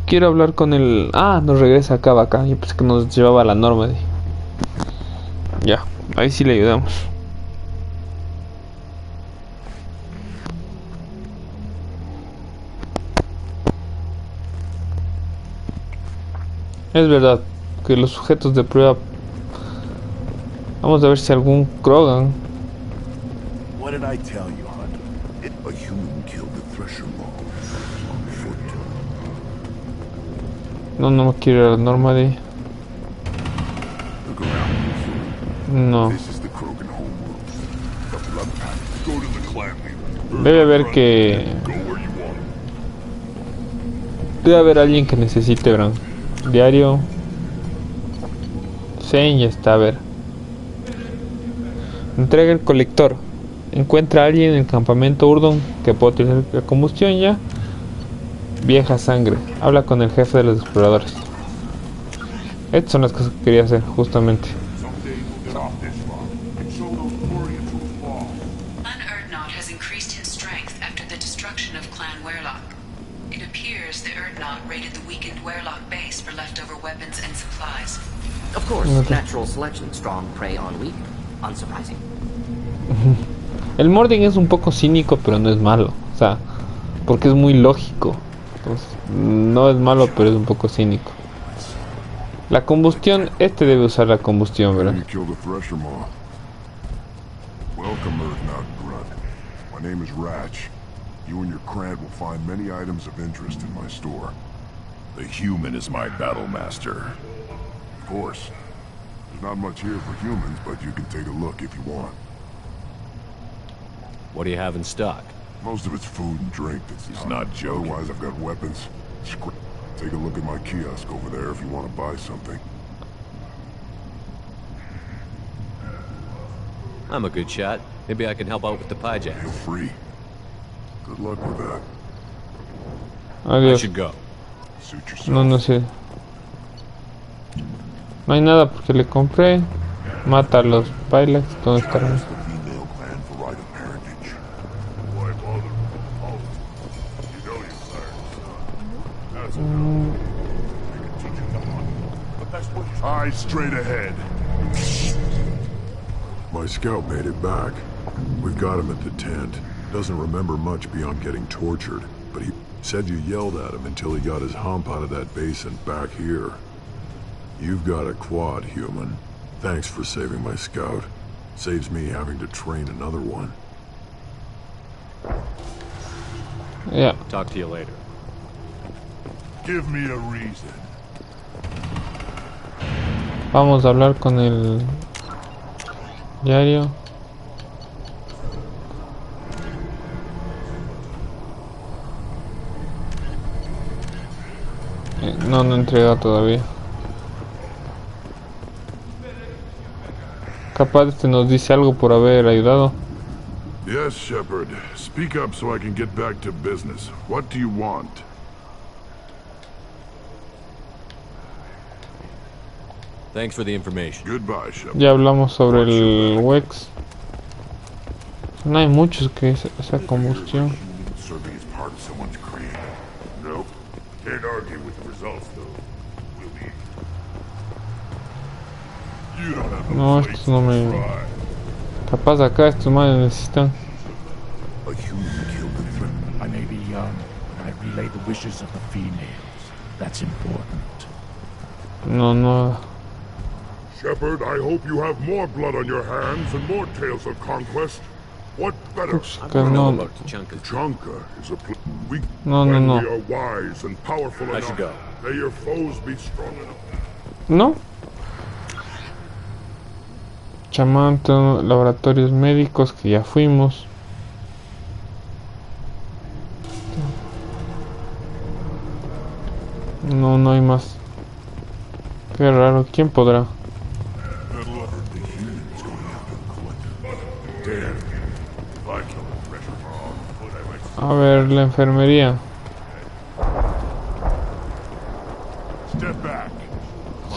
Quiero hablar con el... Ah, nos regresa acá, acá. Yo pensé que nos llevaba a la Normandy. Ya, ahí sí le ayudamos. Es verdad que los sujetos de prueba... Vamos a ver si algún Krogan... What did I tell you, Hunt? A human killed the Thresher Maw on foot. No quiero ir a la Normandy. Look around. No. This is the Krogan homeworld. The blood pact. Go to the clan leader. Debe haber que... Go where you want. Debe haber alguien que necesite, Bran. Diario. Zane ya está, a ver. Entrega el colector. Encuentra a alguien en el campamento Urdon que puede utilizar la combustión ya. Vieja sangre. Habla con el jefe de los exploradores. Estas son las cosas que quería hacer, justamente. Clan Urdnot has increased his strength after the destruction of Clan Werlock. It appears the Urdnot raided the weakened Werlock base for leftover weapons and supplies. Of course, natural selection. Strong prey on weak. Unsurprising. El Mordin es un poco cínico, pero no es malo. O sea, porque es muy lógico. Entonces, no es malo, pero es un poco cínico. La combustión, debe usar la combustión, ¿verdad? You killed the Thresher Maw. Welcome, Urdnot Grunt. My name is Ratch. You and your clan will find many items of interest in my store. The human is my battle master. Of course. There's not much here for humans, but you can take a look if you want. What do you have in stock? Most of it's food and drink. He's not joking. Otherwise, I've got weapons. Take a look at my kiosk over there if you want to buy something. I'm a good shot. Maybe I can help out with the pie jack. Feel free. Good luck with that. I Adiós. should go. Suit yourself. No sé. No hay nada porque le compré. Mata a los Pylax. ¿Dónde estarán? Ask the female clan for right of parentage. Why bother? Oh, you know you, sir. That's enough. I can teach you the hunt. But that's what you... Eyes straight ahead. My scout made it back. We've got him at the tent. Doesn't remember much beyond getting tortured, but he said you yelled at him until he got his hump out of that basin back here. You've got a quad, human. Thanks for saving my scout. Saves me having to train another one. Ya. Talk to you later. Give me a reason. Vamos a hablar con el diario. No he entregado todavía. Capaz nos dice algo por haber ayudado. Yes, Shepard. Speak up so I can get back to business. What do you want? Thanks for the information. Goodbye, Shepard. Ya hablamos sobre el Wex. No hay muchos que esa combustión. Serving as part of someone's creed. Nope. Can't argue with the results, though. Will be. You don't have No, a place estos no me... to try. Capaz acá estos manes necesitan. A human killed the threat. I may be young, but I relay the wishes of the females. That's important. No. Shepard, I hope you have more blood on your hands and more tales of conquest. What better? Que no. Tachanka is a we No. we are wise and powerful I enough. should go. May your foes be strong enough. No. Chamanto, laboratorios médicos que ya fuimos. No hay más. Qué raro, ¿quién podrá? A ver, la enfermería.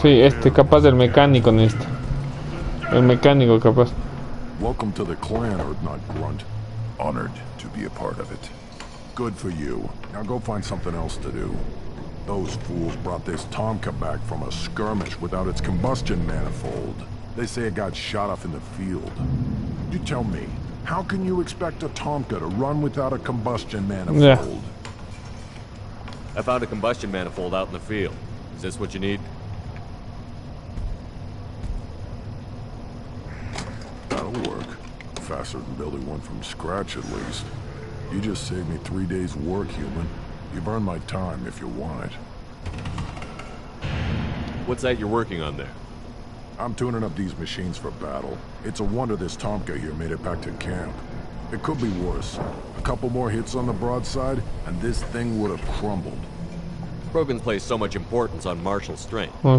Sí, capaz del mecánico necesita. El mecánico capaz. Welcome to the clan, Urdnot Grunt. Honored to be a part of it. Good for you. Now go find something else to do. Those fools brought this Tomka back from a skirmish without its combustion manifold. They say it got shot off in the field. You tell me, how can you expect a Tomka to run without a combustion manifold? Yeah. I found a combustion manifold out in the field. Is this what you need? That'll work. Faster than building one from scratch, at least. You just saved me 3 days' work, human. You've earned my time if you want it. What's that you're working on there? I'm tuning up these machines for battle. It's a wonder this Tomka here made it back to camp. It could be worse. A couple more hits on the broadside, and this thing would have crumbled. Brogan's placed so much importance on martial strength. How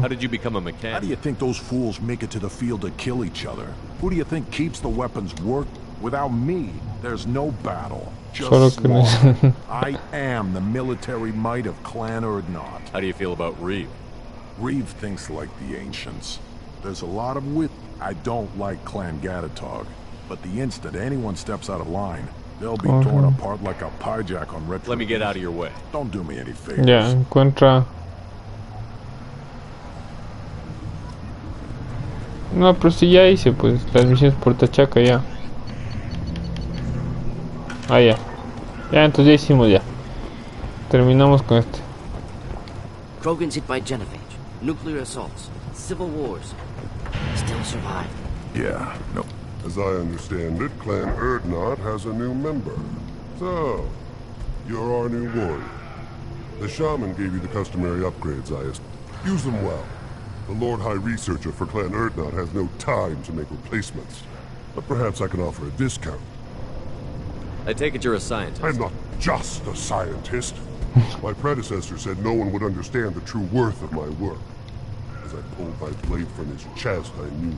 did you become a mechanic? How do you think those fools make it to the field to kill each other? Who do you think keeps the weapons work? Without me, there's no battle. Just slaughter. I am the military might of Clan Urdnot. How do you feel about Reeve? Reeve thinks like the ancients. There's a lot of wit. I don't like Clan Gatatog, but the instant anyone steps out of line, they'll be torn apart like a pyjack on retro. Let me get out of your way. Don't do me any favors. Ya, encuentra... No, pero si ya hice, pues, las misiones por Tachaca ya. Ah, ya. Ya, entonces ya hicimos ya. Terminamos con este. Krogan's hit by genophage, nuclear assaults, civil wars. Still survived. Yeah, no. As I understand it, Clan Urdnot has a new member. So, you're our new warrior. The shaman gave you the customary upgrades, I assume. Use them well. The Lord High Researcher for Clan Urdnot has no time to make replacements. But perhaps I can offer a discount. I take it you're a scientist. I'm not just a scientist. My predecessor said no one would understand the true worth of my work. As I pulled my blade from his chest, I mused.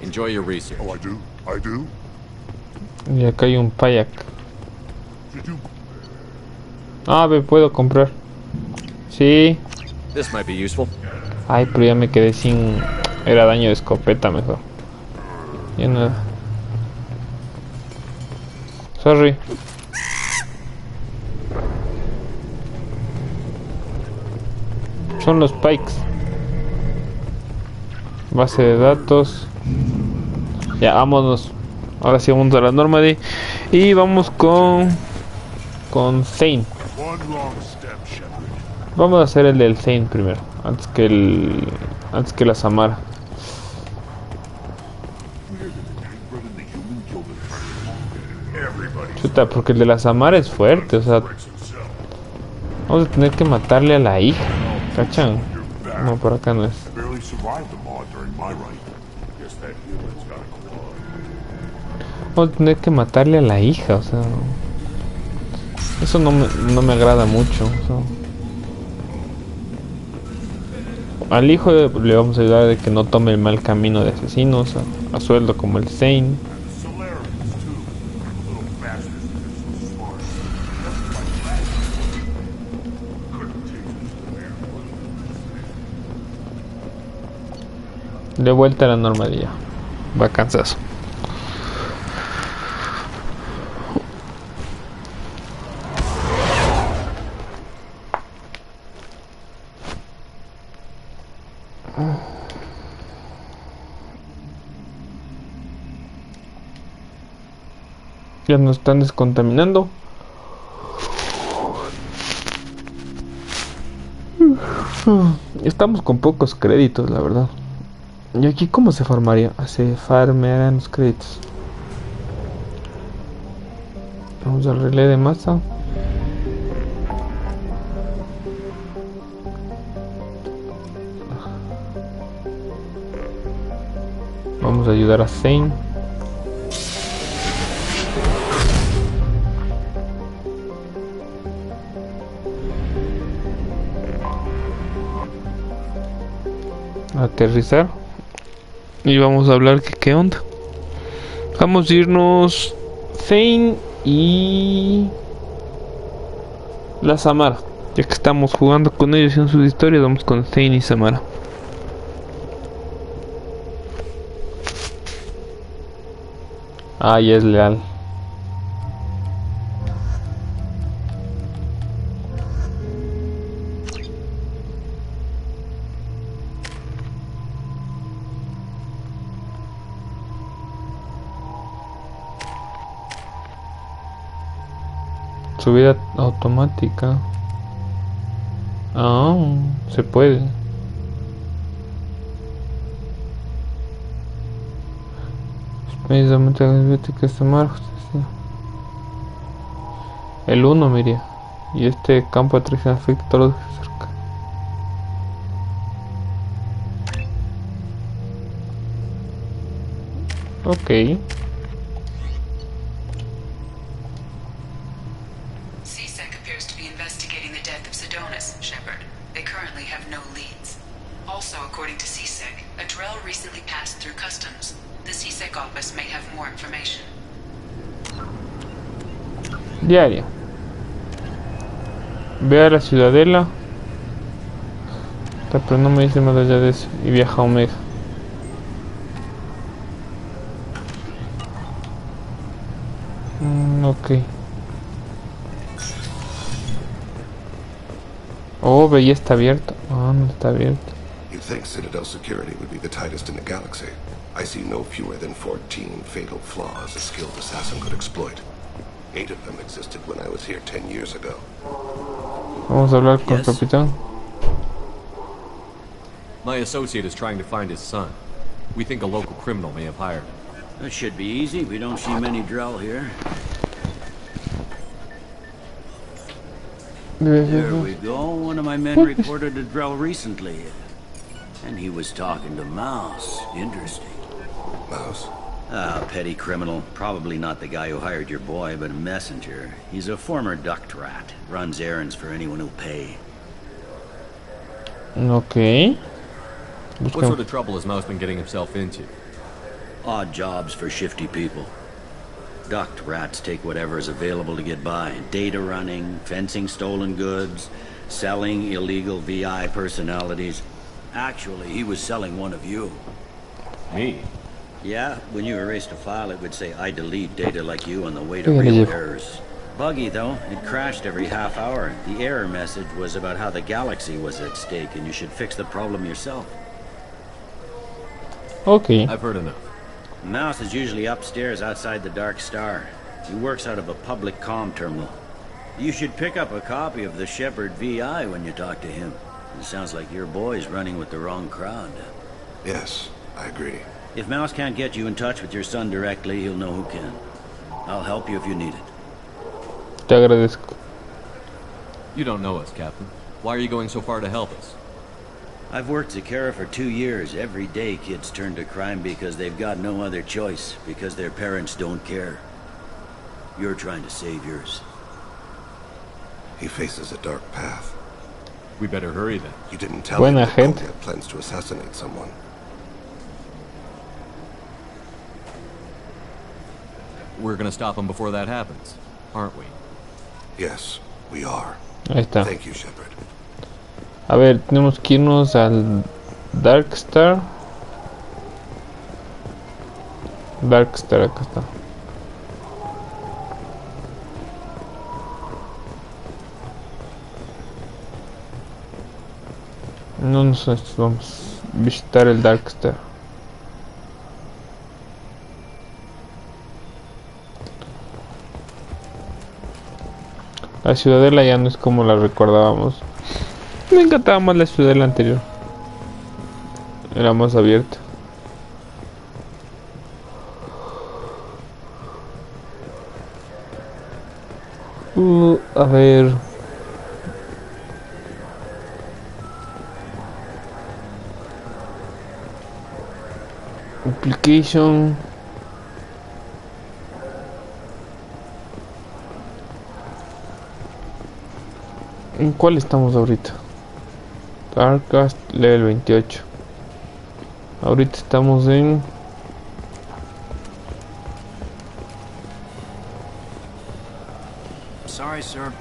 Enjoy your research. Oh, I do? I do? Y acá hay un payak. Did you... Ah, me puedo comprar. Sí. This might be useful. Ay, pero ya me quedé sin... Era daño de escopeta mejor. Ya nada. Sorry. Son los pikes. Base de datos. Ya, vámonos. Ahora sí vamos a la Normandy. Y vamos con Zane. Vamos a hacer el del Zane primero. Antes que la Samara. Chuta, porque el de la Samara es fuerte, o sea, vamos a tener que matarle a la hija, ¿cachan? No, por acá no es. Vamos a tener que matarle a la hija, o sea, eso no me agrada mucho, o sea. Al hijo le vamos a ayudar de que no tome el mal camino de asesinos a sueldo como el Zane. De vuelta a la normalidad. Va cansazo. Ya nos están descontaminando. Estamos con pocos créditos, la verdad. ¿Y aquí cómo se formaría? Se farmearán los créditos. Vamos al relé de masa. Vamos a ayudar a Zane. Aterrizar. Y vamos a hablar que qué onda. Vamos a irnos Zane y la Samara. Ya que estamos jugando con ellos en sus historias, vamos con Zane y Samara. Ah, ya es leal. Subida automática. Ah, se puede. Precisamente que está mal. El 1, mire. Y este campo de atracción afecta a todos los que se acercan. Ok. CSEC appears to be investigating the death of Sedonis, Shepard. They currently have no leads. Also, according to CSEC, a Drell recently passed through customs. The CSEC office may have more information. Diario. Ve a la ciudadela. Pero no me dice más allá de eso. Y viaja a Omega. Ok. Oh, ve, ya está abierto. Ah, no está abierto. You think Citadel security would be the tightest in the galaxy? I see no fewer than 14 fatal flaws a skilled assassin could exploit. 8 of them existed when I was here 10 years ago. Vamos a hablar con el capitán. My associate is trying to find his son. We think a local criminal may have hired him. That should be easy. We don't see many Drell here. There we go. One of my men reported a Drell recently. And he was talking to Mouse. Interesting. Mouse? A petty criminal. Probably not the guy who hired your boy, but a messenger. He's a former duct rat. Runs errands for anyone who'll pay. Okay. What sort of trouble has Mouse been getting himself into? Odd jobs for shifty people. Duct rats take whatever is available to get by. Data running, fencing stolen goods, selling illegal VI personalities. Actually, he was selling one of you. Me? Yeah, when you erased a file, it would say, I delete data like you on the way to real errors. Buggy, though. It crashed every half hour. The error message was about how the galaxy was at stake, and you should fix the problem yourself. Okay. I've heard enough. Mouse is usually upstairs outside the Dark Star. He works out of a public comm terminal. You should pick up a copy of the Shepard VI when you talk to him. It sounds like your boy's running with the wrong crowd. Yes, I agree. If Mouse can't get you in touch with your son directly, he'll know who can. I'll help you if you need it. Te agradezco. You don't know us, Captain. Why are you going so far to help us? I've worked Zakera for 2 years. Every day kids turn to crime because they've got no other choice, because their parents don't care. You're trying to save yours. He faces a dark path. We better hurry then. You didn't tell Buena him that gente. Pontiac plans to assassinate someone. We're gonna stop him before that happens, aren't we? Yes, we are. Ahí está. Thank you, Shepard. A ver, tenemos que irnos al Darkstar. Darkstar, acá está. No nos vamos a visitar el Darkstar. La ciudadela ya no es como la recordábamos. Me encantaba más la ciudadela anterior. Era más abierta. A ver. Application. ¿En cuál estamos ahorita? Darkcast level 28. Ahorita estamos en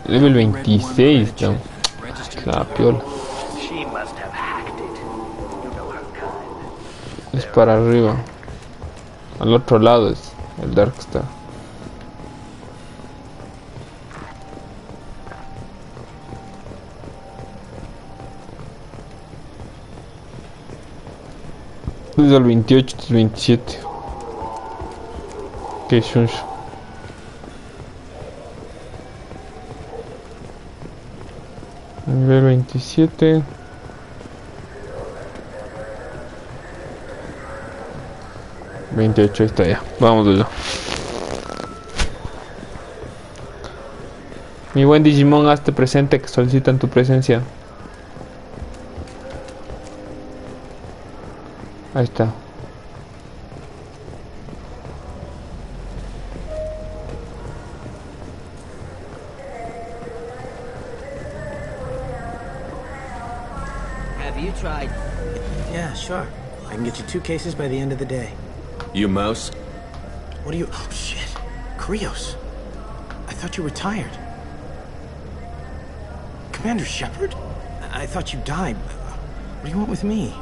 level 26. ¿No? La piola. Es para arriba. Al otro lado es el Darkstar. Desde el 28 hasta el 27. Que shunsh. Nivel 27. Ahí está ya. Vamos allá. Mi buen Digimon, hazte presente que solicitan tu presencia. Ahí está. Have you tried? Yeah, sure. I can get you 2 cases by the end of the day. You mouse? What are you... Oh, shit. Krios. I thought you were retired. Commander Shepard? I thought you died. What do you want with me?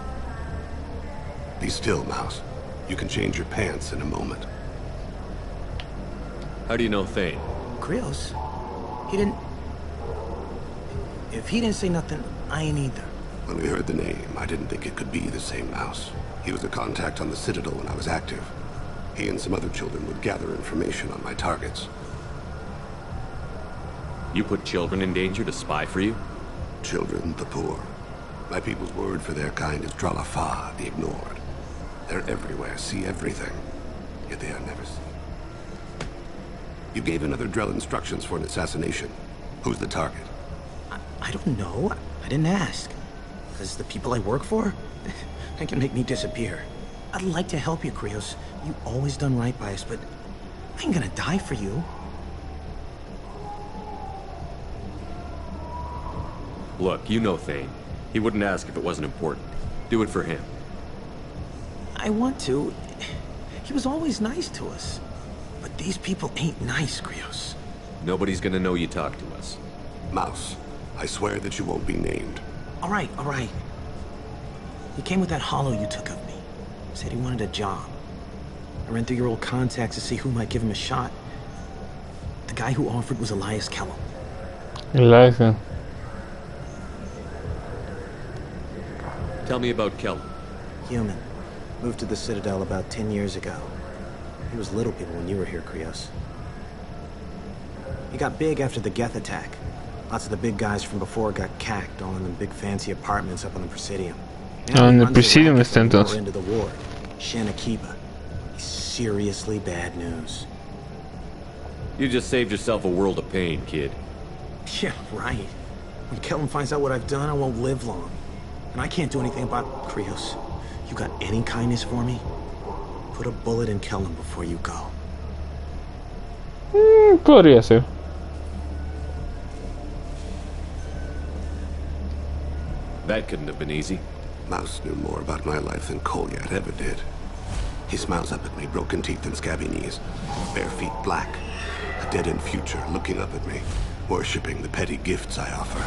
Be still, Mouse. You can change your pants in a moment. How do you know Thane? Krios? He didn't... If he didn't say nothing, I ain't either. When we heard the name, I didn't think it could be the same Mouse. He was a contact on the Citadel when I was active. He and some other children would gather information on my targets. You put children in danger to spy for you? Children, the poor. My people's word for their kind is Dralafa, the ignored. They're everywhere, see everything, yet they are never seen. You gave another Drell instructions for an assassination. Who's the target? I don't know. I didn't ask. Because the people I work for, they can make me disappear. I'd like to help you, Krios. You always done right by us, but I ain't gonna die for you. Look, you know Thane. He wouldn't ask if it wasn't important. Do it for him. I want to. He was always nice to us. But these people ain't nice, Krios. Nobody's gonna know you talked to us. Mouse, I swear that you won't be named. All right, all right. He came with that hollow you took of me. Said he wanted a job. I ran through your old contacts to see who might give him a shot. The guy who offered was Elias Kellum. Elias. Tell me about Kellum. Human. Moved to the Citadel about 10 years ago. He was little people when you were here, Krios. He got big after the Geth attack. Lots of the big guys from before got cacked, all in the big fancy apartments up on the Presidium. On the Presidium está entonces. Into the ward. Shanakiba. He's seriously bad news. You just saved yourself a world of pain, kid. Yeah, right. When Kellum finds out what I've done, I won't live long. And I can't do anything about Krios. You got any kindness for me? Put a bullet in Kellum before you go. Podría ser. That couldn't have been easy. Mouse knew more about my life than Kolyat ever did. He smiles up at me, broken teeth and scabby knees, bare feet black, a dead-end future looking up at me, worshipping the petty gifts I offer.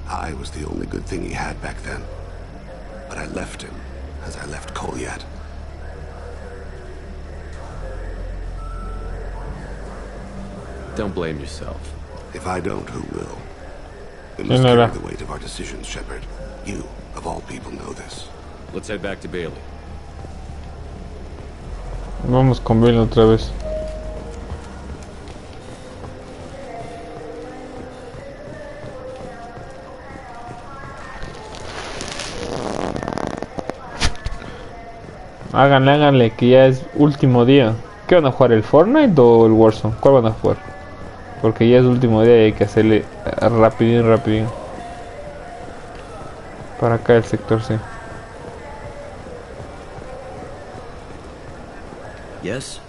I was the only good thing he had back then, but I left him as I left Kolyat. Don't blame yourself. If I don't, who will? We must carry the weight of our decisions, Shepard. You, of all people, know this. Let's head back to Bailey. Vamos con Bailey otra vez. Háganle, que ya es último día. ¿Qué van a jugar? ¿El Fortnite o el Warzone? ¿Cuál van a jugar? Porque ya es último día y hay que hacerle rapidín. Para acá el sector C. Yes?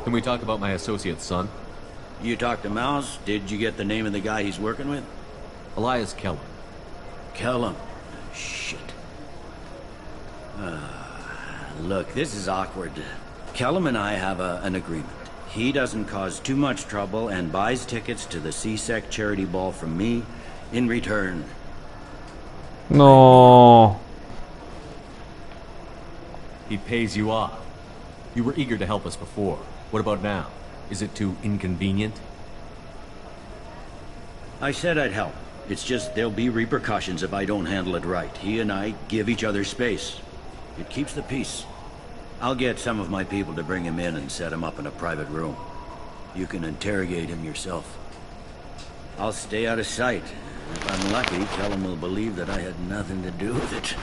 Can we talk about my associate's son? You talked to Mouse? Did you get the name of the guy he's working with? Elias Keller. Kellum. Shit. Look, this is awkward. Kellum and I have an agreement. He doesn't cause too much trouble and buys tickets to the CSEC charity ball from me in return. No. He pays you off. You were eager to help us before. What about now? Is it too inconvenient? I said I'd help. It's just there'll be repercussions if I don't handle it right. He and I give each other space. It keeps the peace. I'll get some of my people to bring him in and set him up in a private room. You can interrogate him yourself. I'll stay out of sight. If I'm lucky, Kellum will believe that I had nothing to do with it.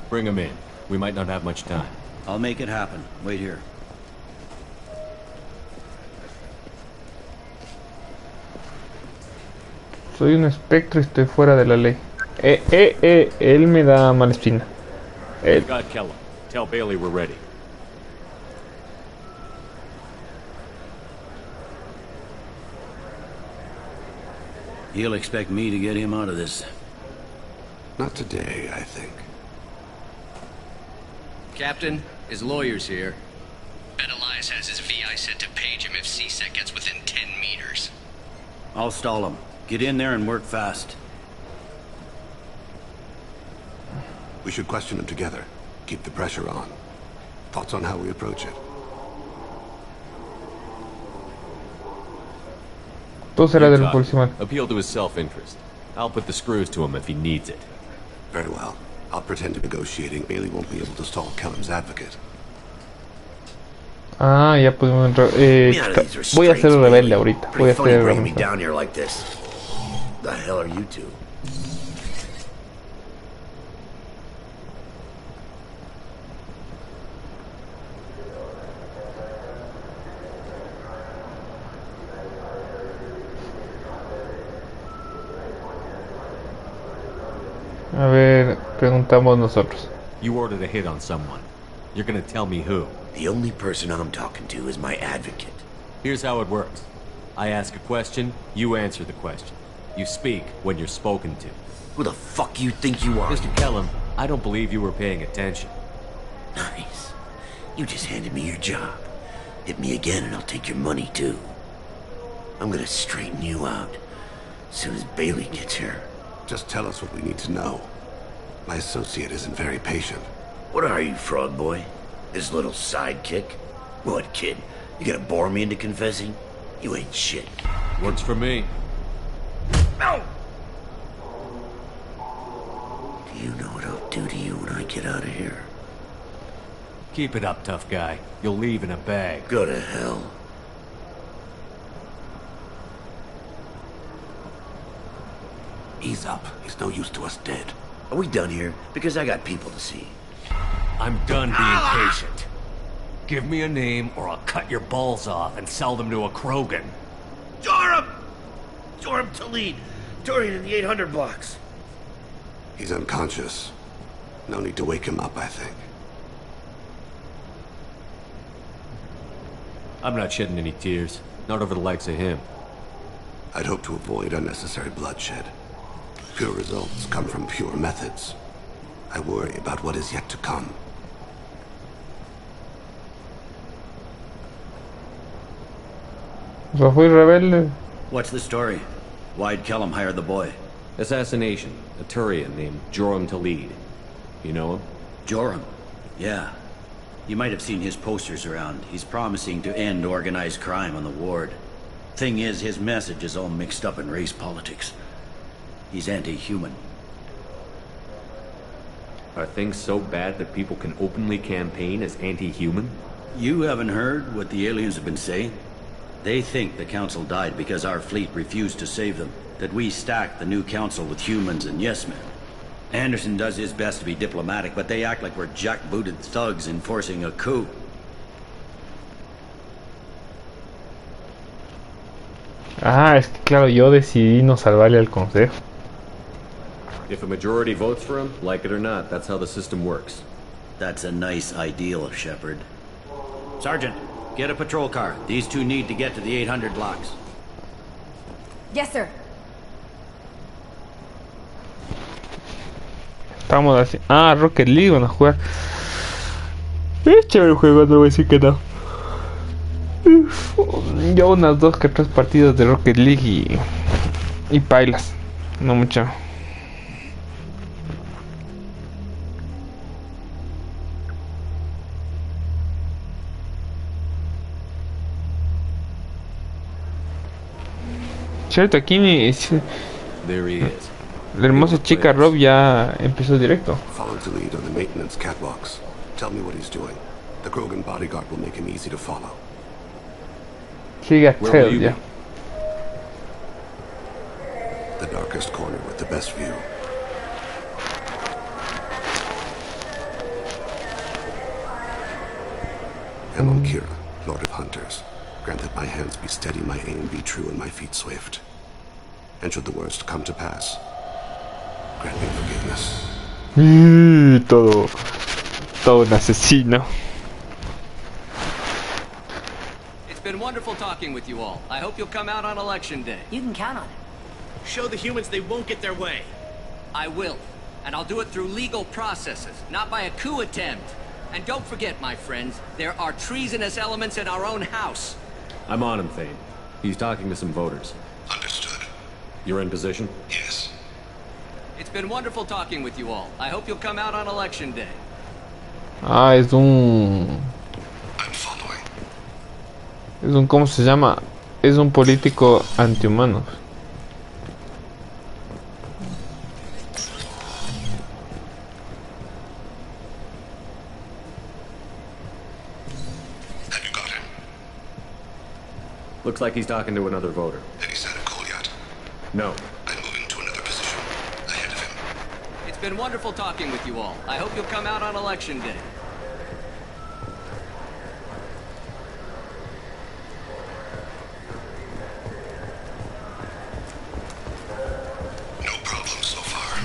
Bring him in. We might not have much time. I'll make it happen. Wait here. Soy un espectro y estoy fuera de la ley. Él me da mala espina. We've got Kellum. Tell Bailey we're ready. He'll expect me to get him out of this. Not today, I think. Captain, his lawyer's here. Bet Elias has his VI set to page him if CSEC gets within 10 meters. I'll stall him. Get in there and work fast. We should question him together. Keep the pressure on. Thoughts on how we approach it? Todo será del policía. Appeal to his self-interest. I'll put the screws to him if he needs it. Very well. I'll pretend to negotiating. Bailey won't be able to stall Kellum's advocate. Ah, ya pudimos entrar. Voy a ser rebelde ahorita. Voy a ser rebelde. Down here like this. The hell are you two? A ver, preguntamos nosotros. You ordered a hit on someone. You're gonna tell me who? The only person I'm talking to is my advocate. Here's how it works. I ask a question, you answer the question. You speak when you're spoken to. Who the fuck you think you are? Mr. Kellum, I don't believe you were paying attention. Nice. You just handed me your job. Hit me again and I'll take your money too. I'm gonna straighten you out as soon as Bailey gets here. Just tell us what we need to know. My associate isn't very patient. What are you, frog boy? His little sidekick? What, kid? You gonna bore me into confessing? You ain't shit. Works for me. No! Do you know what I'll do to you when I get out of here? Keep it up, tough guy. You'll leave in a bag. Go to hell. Ease up. He's no use to us dead. Are we done here? Because I got people to see. I'm done being patient. Give me a name or I'll cut your balls off and sell them to a Krogan. Joram! Joram Talid. Dorian in the 800 blocks. He's unconscious. No need to wake him up, I think. I'm not shedding any tears. Not over the likes of him. I'd hope to avoid unnecessary bloodshed. Pure results come from pure methods. I worry about what is yet to come. O sea, fui rebelde. What's the story? Why'd Kellum hire the boy? Assassination. A Turian named Joram Talid. You know him? Joram? Yeah. You might have seen his posters around. He's promising to end organized crime on the ward. Thing is, his message is all mixed up in race politics. He's anti-human. Are things so bad that people can openly campaign as anti-human? You haven't heard what the aliens have been saying? They think the council died because our fleet refused to save them. That we stacked the new council with humans and yes-men. Anderson does his best to be diplomatic, but they act like we're jackbooted thugs enforcing a coup. Ah, es que claro, yo decidí no salvarle al consejo. If a majority votes for him, like it or not, that's how the system works. That's a nice ideal, Shepard. Sergeant, get a patrol car. These two need to get to the 800 blocks. Yes, sir. Estamos así. Ah, Rocket League van a jugar. Es chévere el juego, no voy a decir que no. Yo unas 2 que 3 partidas de Rocket League y pailas. No mucho. Cierto, aquí There he is. la hermosa chica Rob ya empezó directo. Follow the lead on the maintenance catwalks. Tell me what he's doing. The Krogan bodyguard will make him easy to follow. She got Where will tailed, you yeah. The darkest corner with the best view. Hello, Kira, Lord of Hunters. Grant that my hands be steady, my aim be true, and my feet swift. And should the worst come to pass, grant me forgiveness. Todo un asesino. It's been wonderful talking with you all. I hope you'll come out on election day. You can count on it. Show the humans they won't get their way. I will. And I'll do it through legal processes, not by a coup attempt. And don't forget, my friends, there are treasonous elements in our own house. I'm on him, Thane. He's talking to some voters. Understood. You're in position? Yes. It's been wonderful talking with you all. I hope you'll come out on election day. Ah, es un... I'm following. Es un... ¿Cómo se llama? Es un político antihumano. Have you got him? Looks like he's talking to another voter. Have you sent a call yet? No. I'm moving to another position. Ahead of him. It's been wonderful talking with you all. I hope you'll come out on election day. No problem so far.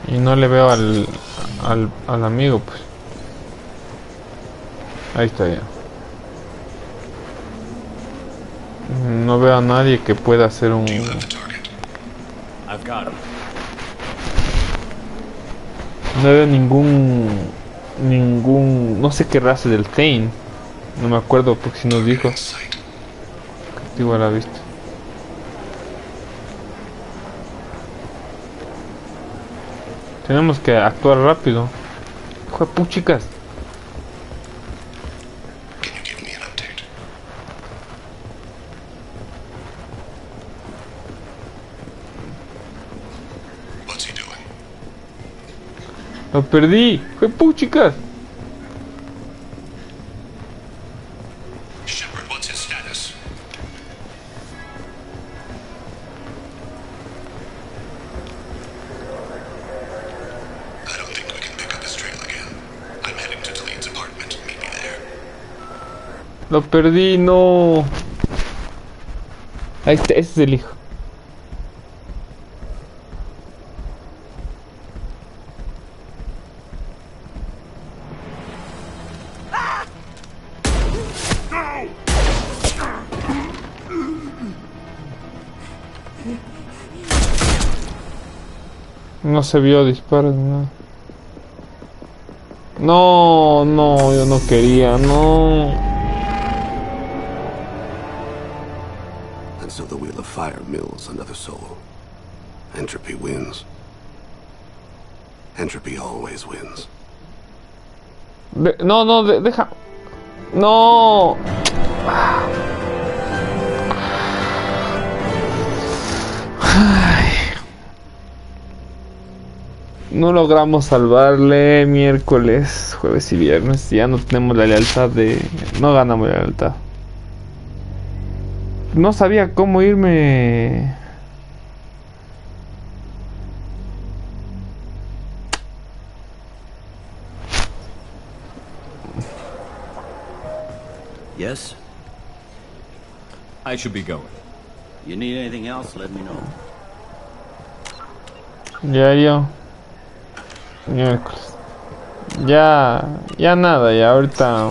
Y no le veo al amigo, pues. Ahí está ya. No veo a nadie que pueda hacer un... I've got him. No veo ningún... No sé qué raza del Thane. No me acuerdo porque si nos dijo. Activo a la vista. Tenemos que actuar rápido. Hijo de puchicas. Can you give me an update? What's he doing? Lo perdí. Hijo de puchicas. Shepard, what's his status? I don't think we can pick up his trail again. I'm heading to Taleed's apartment. Meet me there. Lo perdí, no. Ahí está, ese es el hijo. No se vio disparos ni nada. No, no, yo no quería, no. And so the wheel of fire mills another soul. Entropy wins. Entropy always wins. No, no, deja. No. Ay. No logramos salvarle miércoles, jueves y viernes. Ya no tenemos la lealtad de... No ganamos la lealtad. No sabía cómo irme. Yes? I should be going. You need anything else, let me know. Diario. Miércoles. Ya nada, ya ahorita.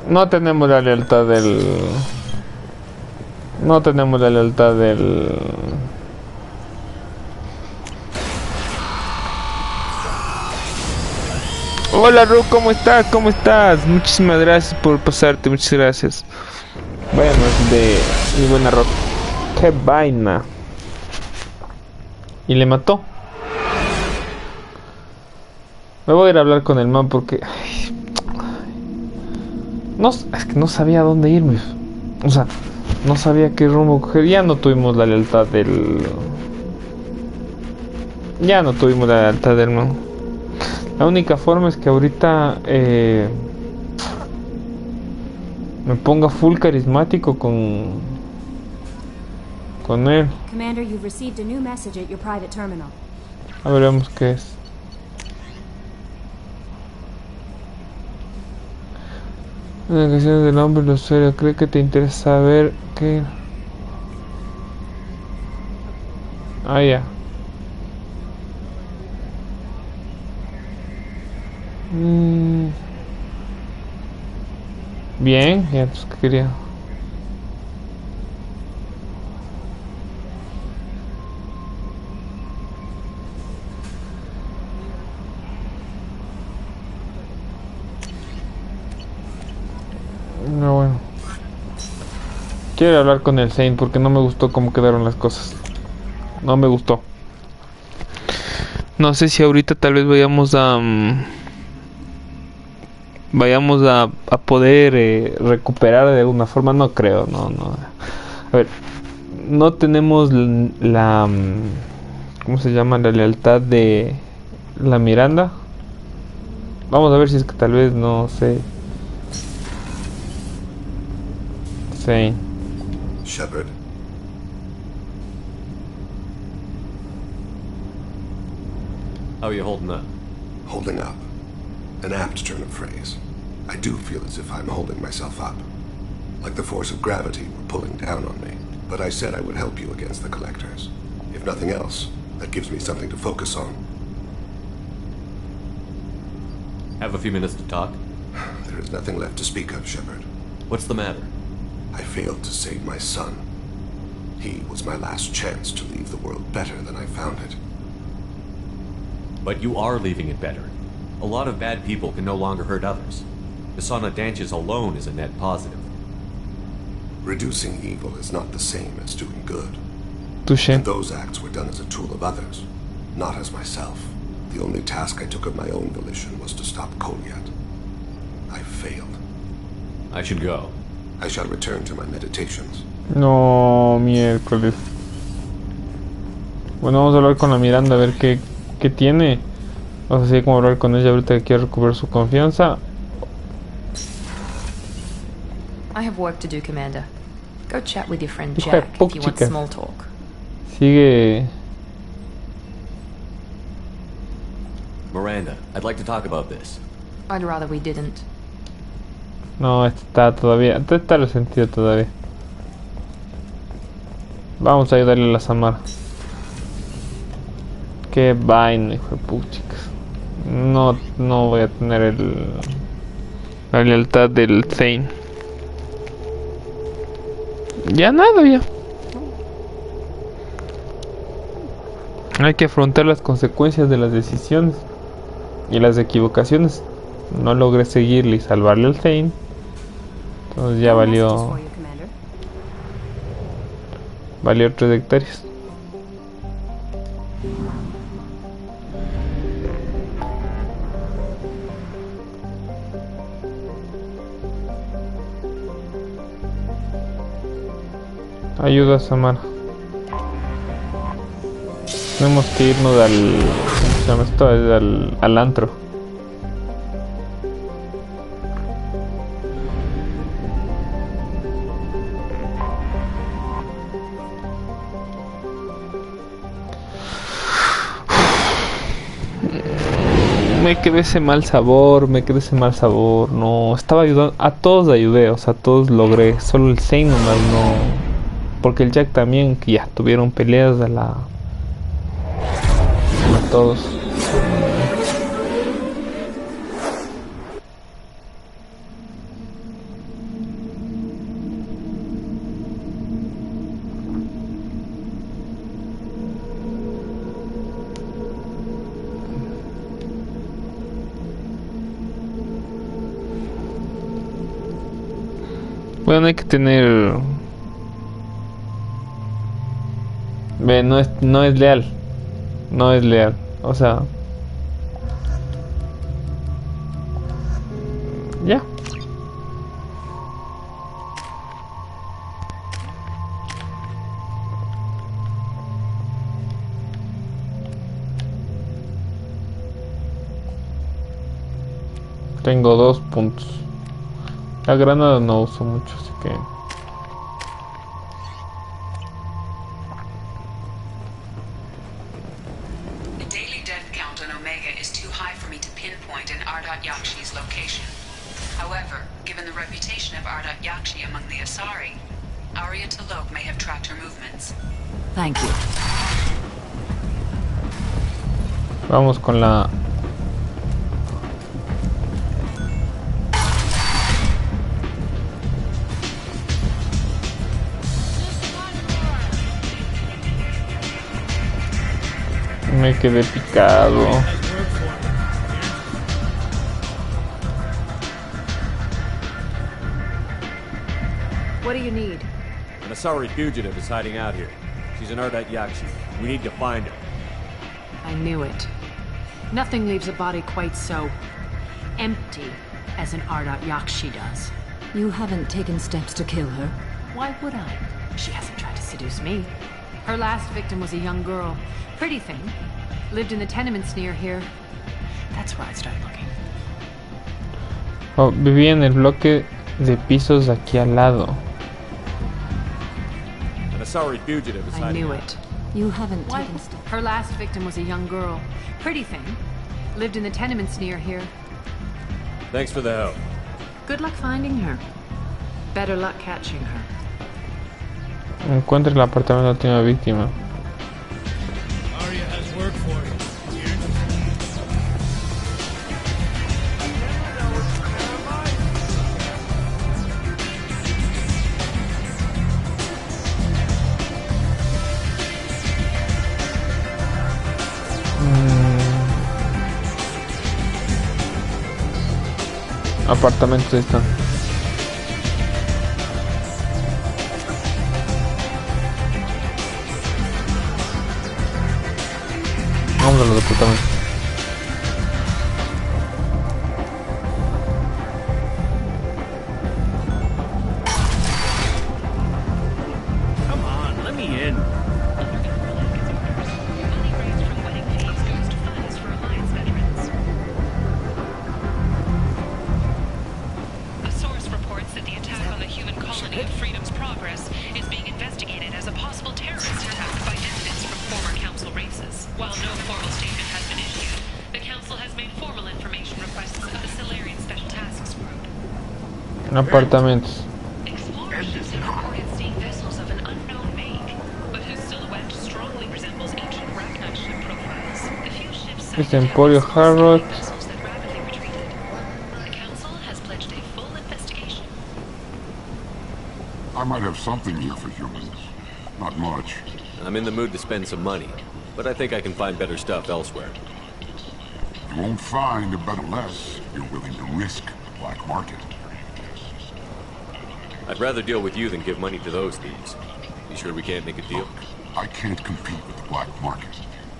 No tenemos la lealtad del... No tenemos la lealtad del... Hola Ru, ¿cómo estás? ¿Cómo estás? Muchísimas gracias por pasarte, muchas gracias. Bueno, es de mi buena Rock. ¡Qué vaina! Y le mató. Me voy a ir a hablar con el man porque... No, es que no sabía a dónde irme. O sea, no sabía qué rumbo coger. Ya no tuvimos la lealtad del... Ya no tuvimos la lealtad del man. La única forma es que ahorita me ponga full carismático con él. Commander, you've received a new message at your private terminal. A ver, vemos qué es. Las canciones del hombre lo serio. Creo que te interesa saber qué. Ah, ya. Bien, ya pues que quería. No, bueno. Quiero hablar con el Saint porque no me gustó cómo quedaron las cosas. No me gustó. No sé si ahorita tal vez vayamos a... vayamos a poder recuperar de alguna forma. No creo, no. A ver, no tenemos la... ¿cómo se llama? La lealtad de la Miranda. Vamos a ver si es que tal vez, no sé. Sí. Shepard. How are you holding up? Holding up. An apt turn of phrase. I do feel as if I'm holding myself up. Like the force of gravity were pulling down on me. But I said I would help you against the collectors. If nothing else, that gives me something to focus on. Have a few minutes to talk? There is nothing left to speak of, Shepard. What's the matter? I failed to save my son. He was my last chance to leave the world better than I found it. But you are leaving it better. A lot of bad people can no longer hurt others. Visana Danches alone is a net positive. Reducing evil is not the same as doing good. Touché. And those acts were done as a tool of others, not as myself. The only task I took of my own volition was to stop Kolyat. I failed. I should go. I shall return to my meditations. No, miércoles. Bueno, vamos a hablar con la Miranda a ver qué tiene. Vamos a seguir como hablar con ella ahorita que quiere recuperar su confianza. I have work to do, Commander. Go chat with your friend Jack if you want small talk. Sigue. Miranda, I'd like to talk about this. I'd rather we didn't. No, está todavía. Está resentido todavía. Vamos a ayudarle a la Samara. Qué vaina, hijo de puchicas. No voy a tener la lealtad del Zane. Ya nada, ya. Hay que afrontar las consecuencias de las decisiones y las equivocaciones. No logré seguirle y salvarle al Thane. Entonces ya valió 3 hectáreas. Ayuda a Samara. Tenemos que irnos al... ¿cómo se llama esto? Al antro. Me quedé ese mal sabor, no, estaba ayudando, a todos ayudé, o sea, a todos logré, solo el Zane nomás no, porque el Jack también, que ya tuvieron peleas a todos. Bueno, hay que tener... Ve, no es leal. No es leal. O sea... Ya. Tengo 2 puntos. La granada no uso mucho, así que... The daily death count on Omega is too high for me to pinpoint an Ardat Yakshi's location. However, given the reputation of Ardat Yakshi among the Asari, Arya Talok may have tracked her movements. Thank you. Vamos con la... Me quedé picado. What do you need? An Asari fugitive is hiding out here. She's an Ardat Yakshi. We need to find her. I knew it. Nothing leaves a body quite so empty as an Ardat Yakshi does. You haven't taken steps to kill her? Why would I? She hasn't tried to seduce me. Her last victim was a young girl. Pretty thing. Lived in the tenements near here. That's where I started looking. Oh, vivía en el bloque de pisos aquí al lado. An Asari fugitive is I hiding knew out. it. You haven't taken steps. Her last victim was a young girl. Pretty thing. Lived in the tenements near here. Thanks for the help. Good luck finding her. Better luck catching her. Encuentra el apartamento de la última víctima. Arya has work for you. Apartamentos están. Vamos a los apartamentos. Come on, let me in. A source reports that the attack on the human colony of Freedom's Progress is being investigated as a possible terrorist attack by dissidents from former council races. While no formal statement has been issued, the council has made formal information requests of the Solarian Special Tasks Group. Apartamentos. Explorers have reported seeing vessels of an unknown make, but whose silhouette strongly resembles ancient Rachni ship profiles. The few ships Este Emporio Harrod. vessels that rapidly retreated. The council has pledged a full investigation. I might have something here for humans. Not much. I'm in the mood to spend some money. but I think I can find better stuff elsewhere. You won't find a better less you're willing to risk the black market. I'd rather deal with you than give money to those thieves. You sure we can't make a deal? Look, I can't compete with the black market.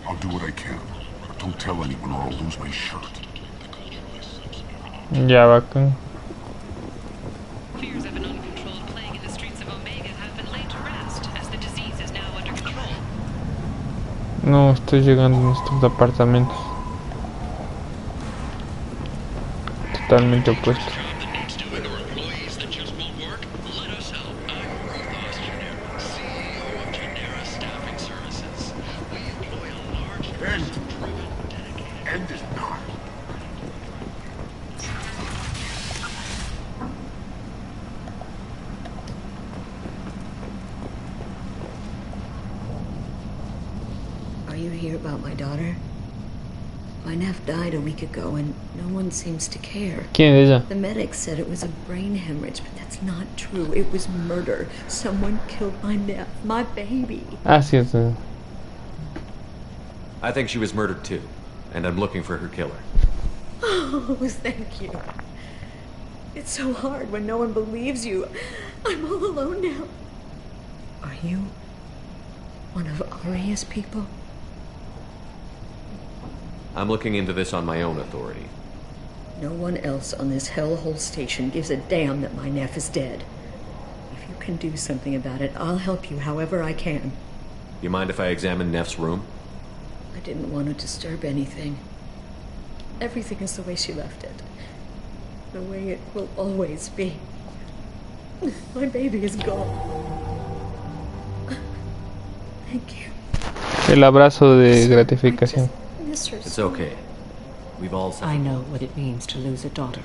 I'll do what I can, but don't tell anyone or I'll lose my shirt. Ya va con... Fears of an uncontrolled plague in the streets of Omega have been laid to rest, as the disease is now under control. No, estoy llegando a nuestros apartamentos. Totalmente opuesto. End is not. Are you here about my daughter? My nephew died a week ago and no one seems to care. ¿Quién es ella? The medics said it was a brain hemorrhage, but that's not true. It was murder. Someone killed my nephew, my baby. Ah, sí, es... I think she was murdered too, and I'm looking for her killer. Oh, thank you. It's so hard when no one believes you. I'm all alone now. Are you one of Aria's people? I'm looking into this on my own authority. No one else on this hellhole station gives a damn that my nephew is dead. If you can do something about it, I'll help you however I can. You mind if I examine Neff's room? I didn't want to disturb anything. Everything is the way she left it. The way it will always be. My baby is gone. Thank you. El abrazo de gratificación. It's okay. We've all suffered. I know what it means to lose a daughter.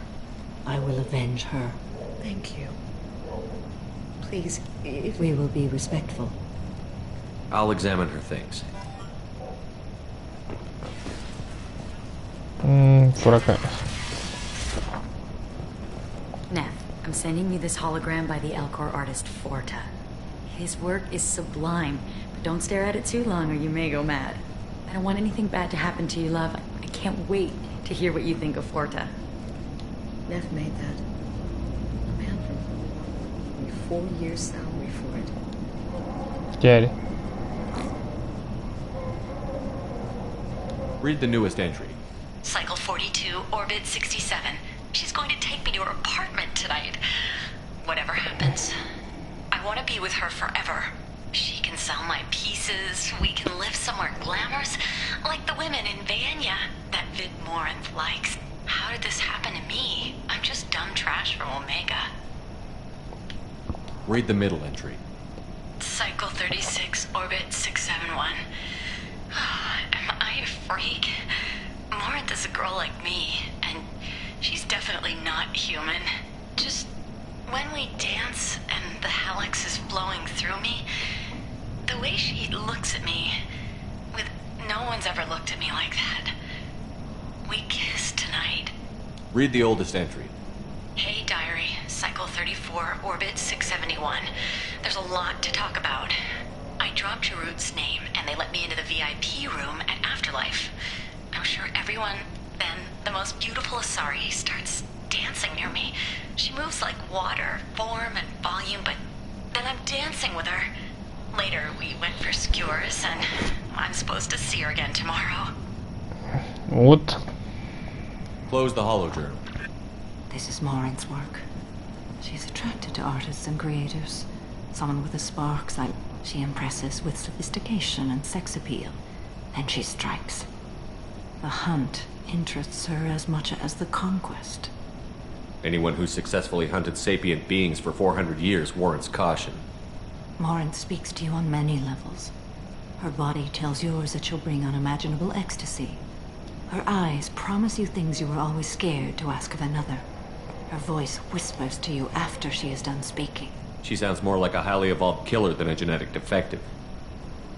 I will avenge her. Thank you. Please, if we will be respectful. I'll examine her things. Por acá. Neff, I'm sending you this hologram by the Alcor artist Forta. His work is sublime, but don't stare at it too long or you may go mad. I don't want anything bad to happen to you, love. I can't wait to hear what you think of Forta. Neff made that. A man from 4 years' salary for it. Get it. Read the newest entry. Cycle 42, orbit 67. She's going to take me to her apartment tonight. Whatever happens, I want to be with her forever. She can sell my pieces. We can live somewhere glamorous, like the women in Vanya that Vid Morinth likes. How did this happen to me? I'm just dumb trash from Omega. Read the middle entry. Cycle 36, orbit 671. Am I a freak? Morinth is a girl like me, and she's definitely not human. Just when we dance and the helix is flowing through me, the way she looks at me, with no one's ever looked at me like that. We kiss tonight. Read the oldest entry. Hey, diary, cycle 34, orbit 671. There's a lot to talk about. I dropped Jarut's name, and they let me into the VIP room at Afterlife. I'm sure everyone, then the most beautiful Asari, starts dancing near me. She moves like water, form and volume, but then I'm dancing with her. Later, we went for skewers, and I'm supposed to see her again tomorrow. What? Close the holojournal. This is Morinth's work. She's attracted to artists and creators. Someone with a spark, she impresses with sophistication and sex appeal. And she strikes. The hunt interests her as much as the conquest. Anyone who's successfully hunted sapient beings for 400 years warrants caution. Morinth speaks to you on many levels. Her body tells yours that she'll bring unimaginable ecstasy. Her eyes promise you things you were always scared to ask of another. Her voice whispers to you after she is done speaking. She sounds more like a highly evolved killer than a genetic defective.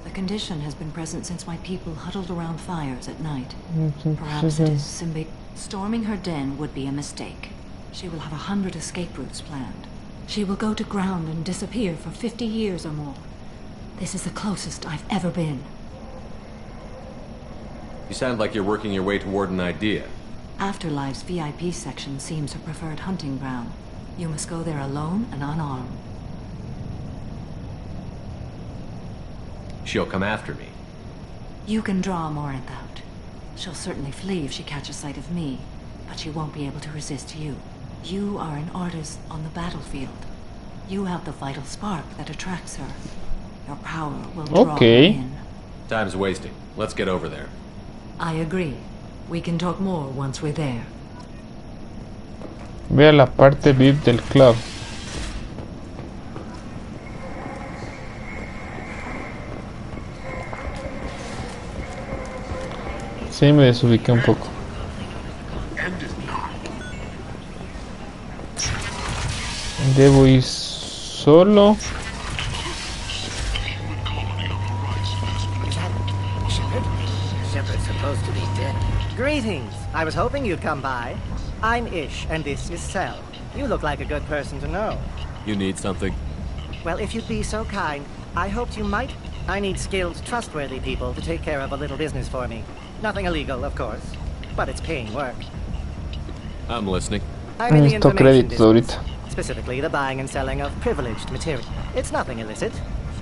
The condition has been present since my people huddled around fires at night. Perhaps it is symbiotic. Storming her den would be a mistake. She will have 100 escape routes planned. She will go to ground and disappear for 50 years or more. This is the closest I've ever been. You sound like you're working your way toward an idea. Afterlife's VIP section seems her preferred hunting ground. You must go there alone and unarmed. She'll come after me. You can draw Morinth out. She'll certainly flee if she catches sight of me, but she won't be able to resist you. You are an artist on the battlefield. You have the vital spark that attracts her. Your power will draw her in. Time's wasting. Let's get over there. I agree. We can talk more once we're there. Ve a la parte VIP del club. Sí, me desubiqué un poco. Debo ir solo. Shepard's supposed to be dead. Greetings. I was hoping you'd come by. I'm Ish, and this is Sel. You look like a good person to know. You need something? Well, if you'd be so kind, I hoped you might. I need skilled, trustworthy people to take care of a little business for me. Nothing illegal, of course, but it's paying work. I'm listening. I'm in the information business, specifically the buying and selling of privileged material. It's nothing illicit.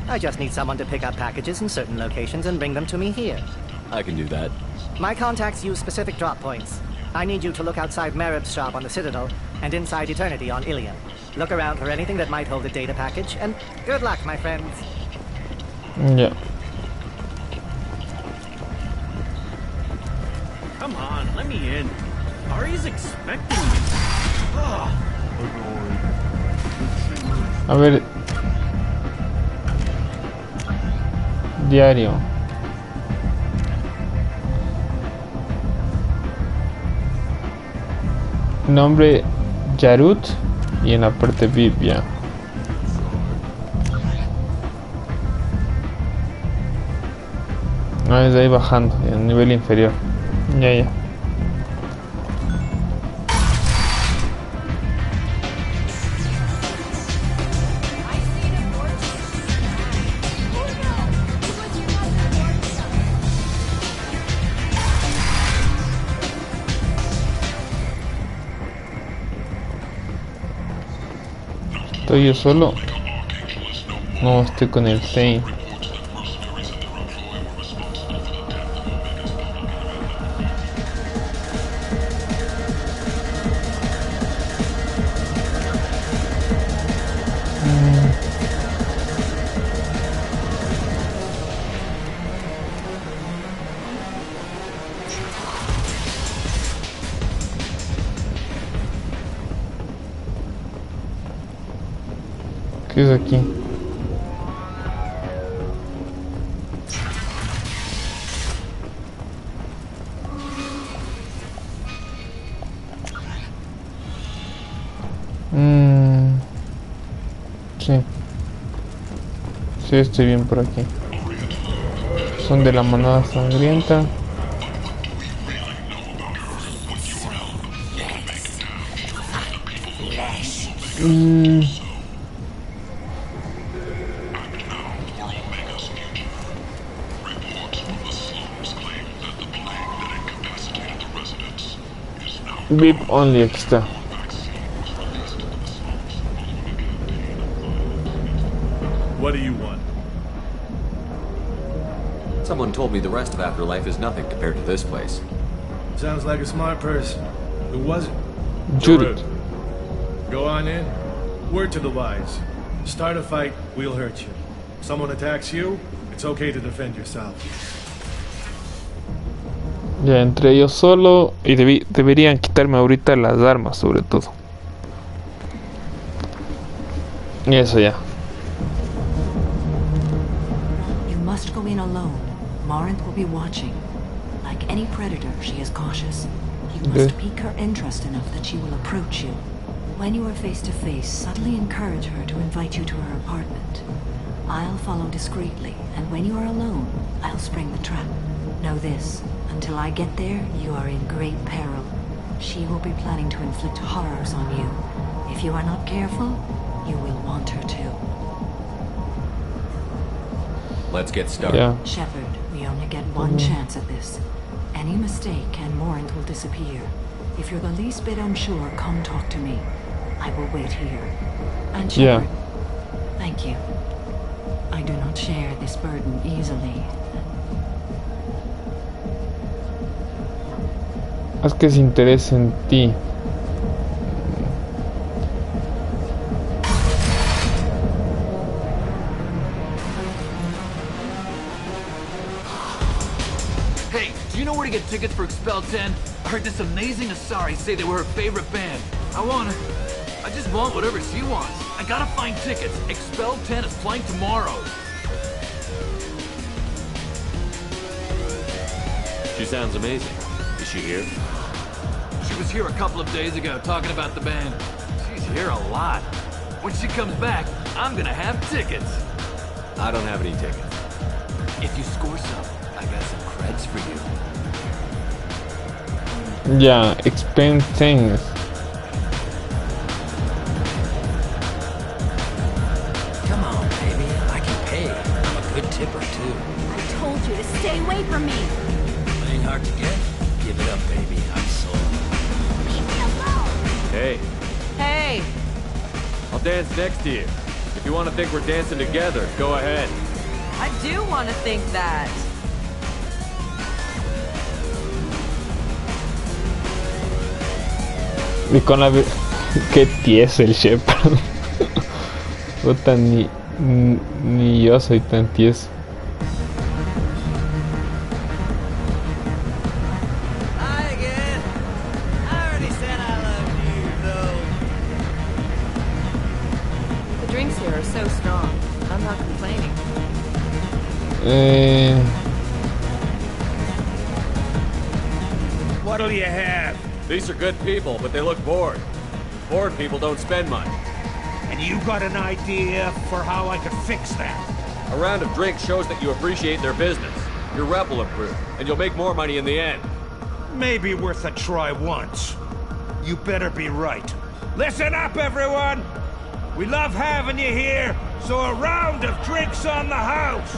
I just need someone to pick up packages in certain locations and bring them to me here. I can do that. My contacts use specific drop points. I need you to look outside Merib's shop on the Citadel and inside Eternity on Ilion. Look around for anything that might hold a data package, and good luck, my friends. Yeah. Come on, let me in. Ari's expecting me. A ver. Diario. Nombre Yarut y en la parte VIP ya. No, desde ahí bajando, en el nivel inferior. Ya. ¿Estoy yo solo? No, estoy con el Zane. ¿Qué es aquí? Sí. Sí, estoy bien por aquí. Son de la manada sangrienta. VIP only, aquí está. What do you want? Someone told me the rest of Afterlife is nothing compared to this place. Sounds like a smart person. Who was it? Judith. Go on in. Word to the wise. Start a fight, we'll hurt you. Someone attacks you, it's okay to defend yourself. Ya entré yo solo y deberían quitarme ahorita las armas, sobre todo. Y eso ya. You must go in alone. Morinth will be watching. Like any predator, she is cautious. You must pique her interest enough that she will approach you. When you are face to face, subtly encourage her to invite you to her apartment. I'll follow discreetly, and when you are alone, I'll spring the trap. Know this. Until I get there, you are in great peril. She will be planning to inflict horrors on you. If you are not careful, you will want her to. Let's get started. Yeah. Shepard, we only get one chance at this. Any mistake and Mordin will disappear. If you're the least bit unsure, come talk to me. I will wait here. And Shepard, thank you. I do not share this burden easily. Haz que se interese en ti. Hey, do you know where to get tickets for Expel 10? I heard this amazing Asari say they were her favorite band. I just want whatever she wants. I gotta find tickets. Expel 10 is playing tomorrow. She sounds amazing. Is she here? She was here a couple of days ago talking about the band. She's here a lot. When she comes back, I'm gonna have tickets. I don't have any tickets. If you score some, I got some creds for you. Yeah, explain things. Come on, baby. I can pay. I'm a good tipper, too. I told you to stay away from me. Playing hard to get? Give it up, baby. I'm sold. Leave me alone! Hey, Hey! I'll dance next to you. If you want to think we're dancing together, go ahead. I do want to think that. Y con la... Qué tieso el Shepard. Puta, ni yo soy tan tieso. Hi again. I already said I love you, though. The drinks here are so strong. I'm not complaining. What'll you have? These are good people, but they look bored. Bored people don't spend much. And you got an idea for how I could fix that? A round of drinks shows that you appreciate their business. Your rep will improve, and you'll make more money in the end. Maybe worth a try once. You better be right. Listen up, everyone! We love having you here, so a round of drinks on the house!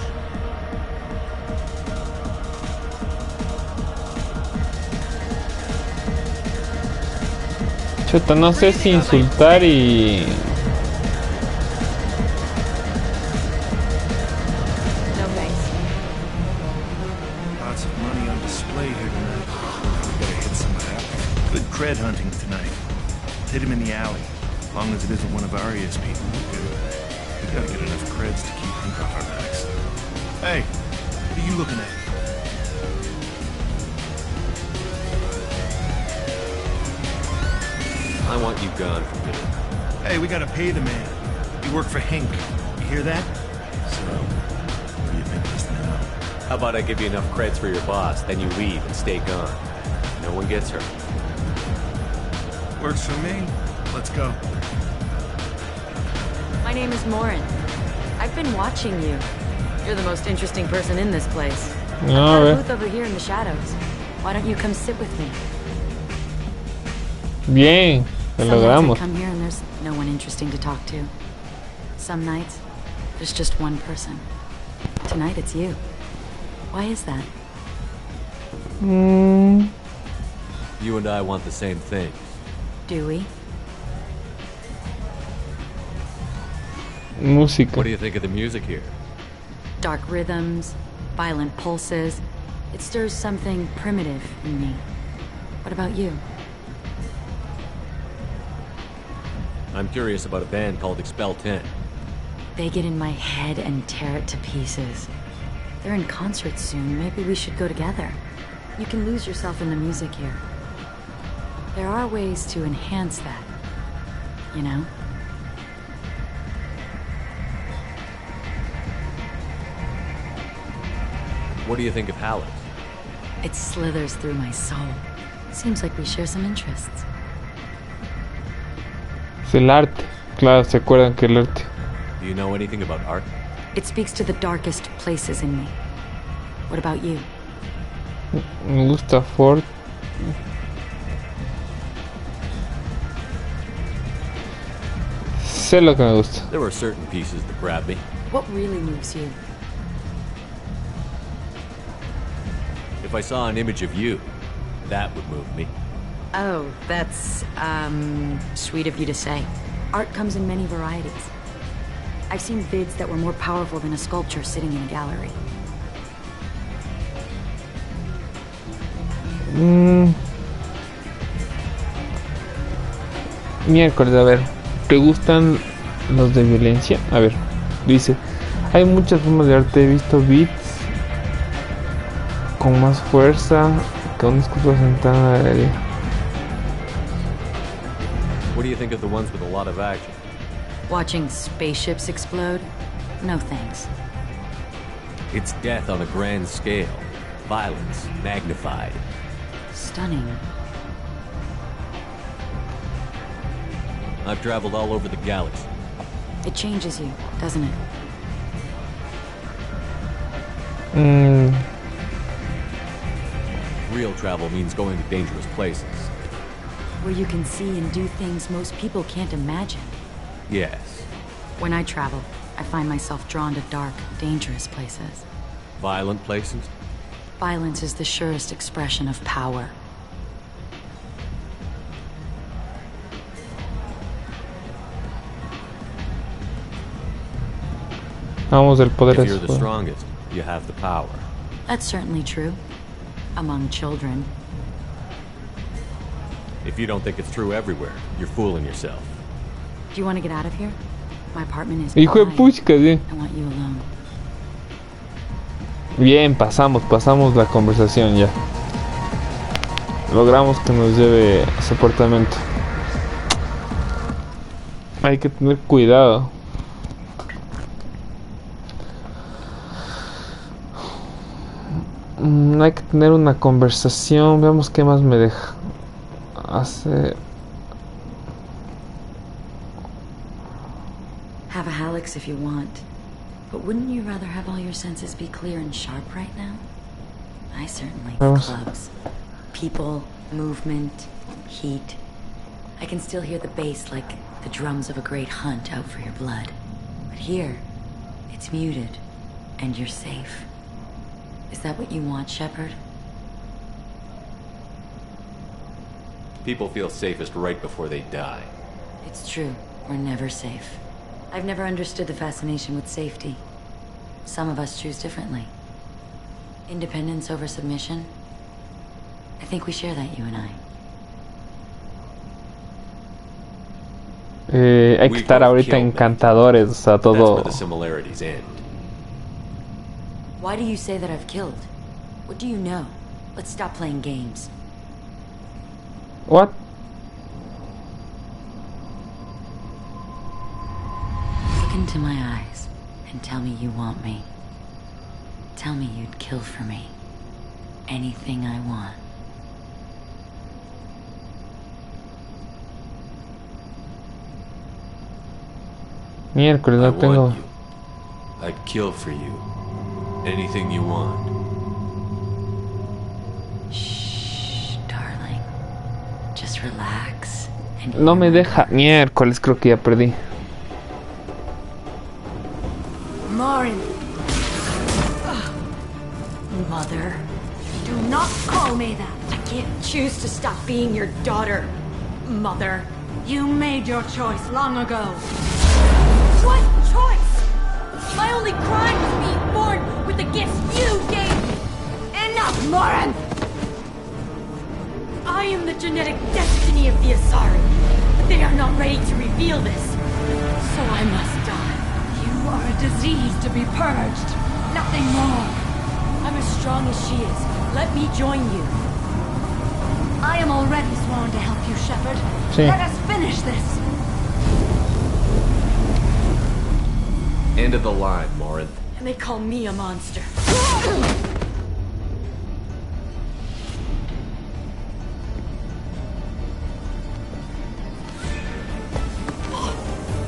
Chuta, no sé si insultar y... No thanks. Lots of money on display here tonight. We gotta hit some of that. Good cred hunting tonight. Hit him in the alley. As long as it isn't one of Arya's people, we're good. We gotta get enough creds to keep ink off our backs. Hey, what are you looking at? I want you gone from here. Hey, we gotta pay the man. We work for Hink. You hear that? So, what do you think of us now? How about I give you enough creds for your boss, then you leave and stay gone. No one gets hurt. Works for me. Let's go. My name is Morin. I've been watching you. You're the most interesting person in this place. I've got a booth over here in the shadows. Why don't you come sit with me? Bien, lo logramos. I come here and there's no one interesting to talk to. Some nights, there's just one person. Tonight it's you. Why is that? You and I want the same thing. Do we? Música. What do you think of the music here? Dark rhythms, violent pulses. It stirs something primitive in me. What about you? I'm curious about a band called Expel 10. They get in my head and tear it to pieces. They're in concert soon. Maybe we should go together. You can lose yourself in the music here. There are ways to enhance that, you know? What do you think of Halleck? It slithers through my soul. Seems like we share some interests. Es el arte. Claro, se acuerdan que el arte. Do you know anything about art? It speaks to the darkest places in me. What about you? Me gusta Ford. Sé lo que me gusta. There were certain pieces that grabbed me. What really moves you? If I saw an image of you, that would move me. Oh, that's, sweet of you to say. Art comes in many varieties. I've seen vids that were more powerful than a sculpture sitting in a gallery. Miércoles, a ver, ¿te gustan los de violencia? A ver, dice, hay muchas formas de arte, he visto beats con más fuerza que un discurso sentado en la galería. What do you think of the ones with a lot of action? Watching spaceships explode? No thanks. It's death on a grand scale. Violence magnified. Stunning. I've traveled all over the galaxy. It changes you, doesn't it? Real travel means going to dangerous places. Where you can see and do things most people can't imagine. Yes. When I travel, I find myself drawn to dark, dangerous places. Violent places? Violence is the surest expression of power. Vamos, el poder If es you're the strongest, you have the power. That's certainly true. Among children. If you don't think it's true everywhere, you're fooling yourself. Do you want to get out of here? My apartment is Hijo de mine. puchica, sí. I want you alone. Bien, pasamos la conversación ya. Logramos que nos lleve a su apartamento. Hay que tener cuidado. Hay que tener una conversación. Veamos qué más me deja hacer. Have a Halix if you want. But wouldn't you rather have all your senses be clear and sharp right now? I certainly like clubs. People, movement, heat. I can still hear the bass like the drums of a great hunt out for your blood. But here, it's muted, and you're safe. Is that what you want, Shepard? People feel safest right before they die. It's true. We're never safe. I've never understood the fascination with safety. Some of us choose differently. Independence over submission? I think we share that, you and I. Hay que estar ahorita encantadores, o sea, todo. That's where the similarities end. Why do you say that I've killed? What do you know? Let's stop playing games. What? Look into my eyes and tell me you want me. Tell me you'd kill for me. Anything I want. Miércoles, no tengo. I'd kill for you. Anything you want. Shh, darling. Just relax. And No me deja. Miércoles, creo que ya perdí. Mordin. Mother. Do not call me that. I can't choose to stop being your daughter. Mother. You made your choice long ago. What choice? My only crime was being born with the gifts you gave me. Enough, Mordin! I am the genetic destiny of the Asari. They are not ready to reveal this. So I must die. You are a disease to be purged. Nothing more. I'm as strong as she is. Let me join you. I am already sworn to help you, Shepard. Sí. Let us finish this. End of the line, Mordin. And they call me a monster.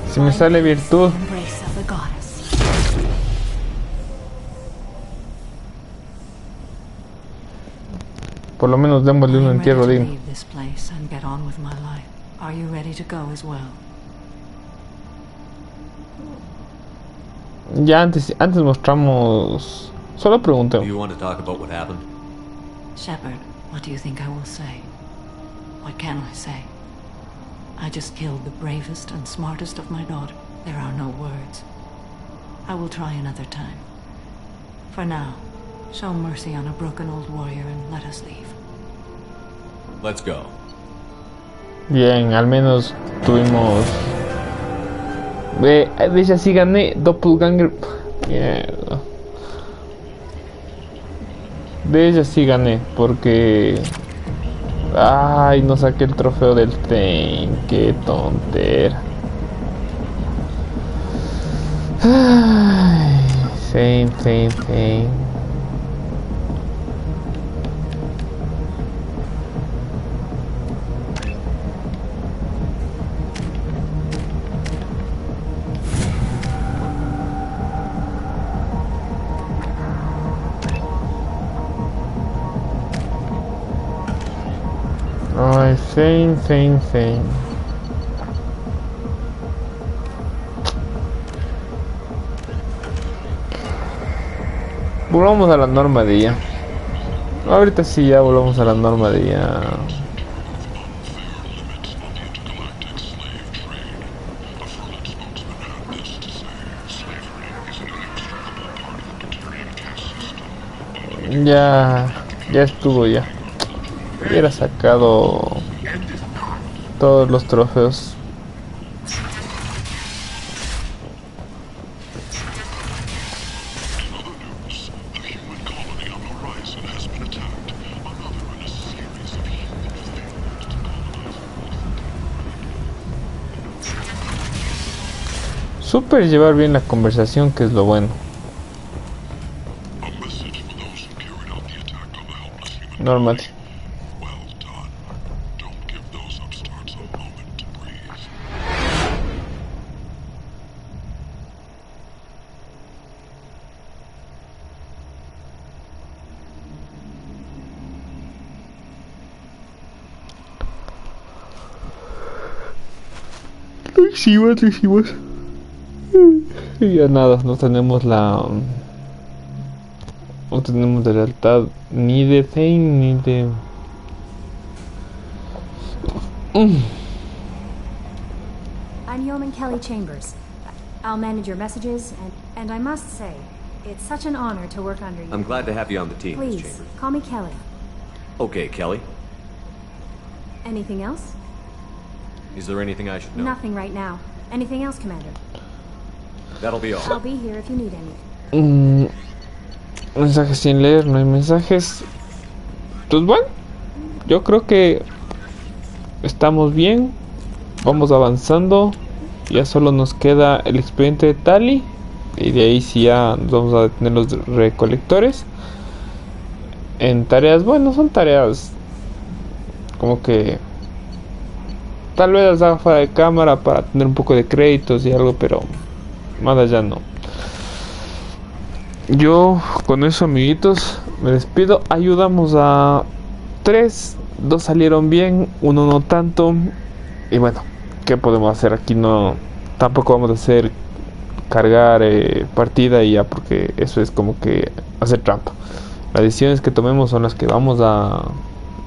Si me sale virtud. Embrace of the goddess. Por lo menos démosle un entierro digno. Leave this place and get on with my life. Are you ready to go as well? Ya antes mostramos. Solo pregunté. Do you want to talk about what happened? Shepard, what do you think I will say? What can I say? I just killed the bravest and smartest of my daughter. There are no words. I will try another time. For now, show mercy on a broken old warrior and let us leave. Let's go. Bien, al menos tuvimos... de ella sí gané. Doppelganger. Mierda. De ella sí gané. Porque... ay, no saqué el trofeo del tren. Qué tontera. Ay, same. Ay, same. Volvamos a la norma de ya. Ahorita sí ya volvamos a la norma de ya. Ya estuvo ya. Hubiera sacado todos los trofeos. Súper llevar bien la conversación, que es lo bueno. Normal. Lo hicimos. Y ya nada, no tenemos de lealtad ni de Zane ni de... I'm Yeoman Kelly Chambers. I'll manage your messages, and I must say, it's such an honor to work under you. I'm glad to have you on the team, Miss Please, Chambers. call me Kelly. Okay, Kelly. Anything else? Is there anything I should know? Nothing right now. Anything else, Commander? That'll be all. I'll be here if you need anything. Mensajes sin leer, no hay mensajes. Pues bueno, yo creo que estamos bien. Vamos avanzando. Ya solo nos queda el expediente de Tali. Y de ahí sí ya nos vamos a detener los recolectores. En tareas, bueno, son tareas como que tal vez las haga fuera de cámara para tener un poco de créditos y algo, pero más allá no. Yo con eso, amiguitos, me despido. Ayudamos a 3, 2 salieron bien, 1 no tanto. Y bueno, ¿qué podemos hacer? Aquí no, tampoco vamos a hacer cargar partida y ya, porque eso es como que hacer trampa. Las decisiones que tomemos son las que vamos a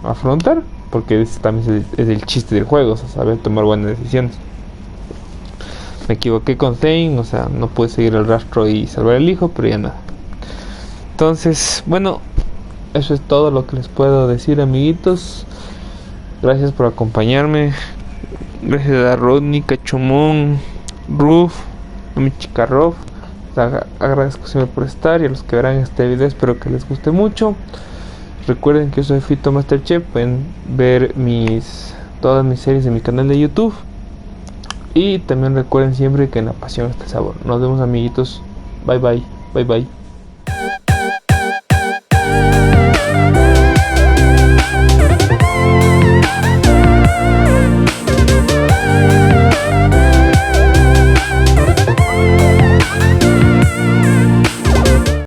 afrontar, porque ese también es el chiste del juego, o sea, saber tomar buenas decisiones. Me equivoqué con Zane, o sea, no pude seguir el rastro y salvar el hijo, pero ya nada. Entonces, bueno, eso es todo lo que les puedo decir, amiguitos. Gracias por acompañarme. Gracias a Rodney, Cachomón, Ruf, a mi chica Rof. Agradezco siempre por estar, y a los que verán este video espero que les guste mucho. Recuerden que yo soy Fito Masterchef. Pueden ver todas mis series en mi canal de YouTube. Y también recuerden siempre que en la pasión está el sabor. Nos vemos, amiguitos. Bye bye.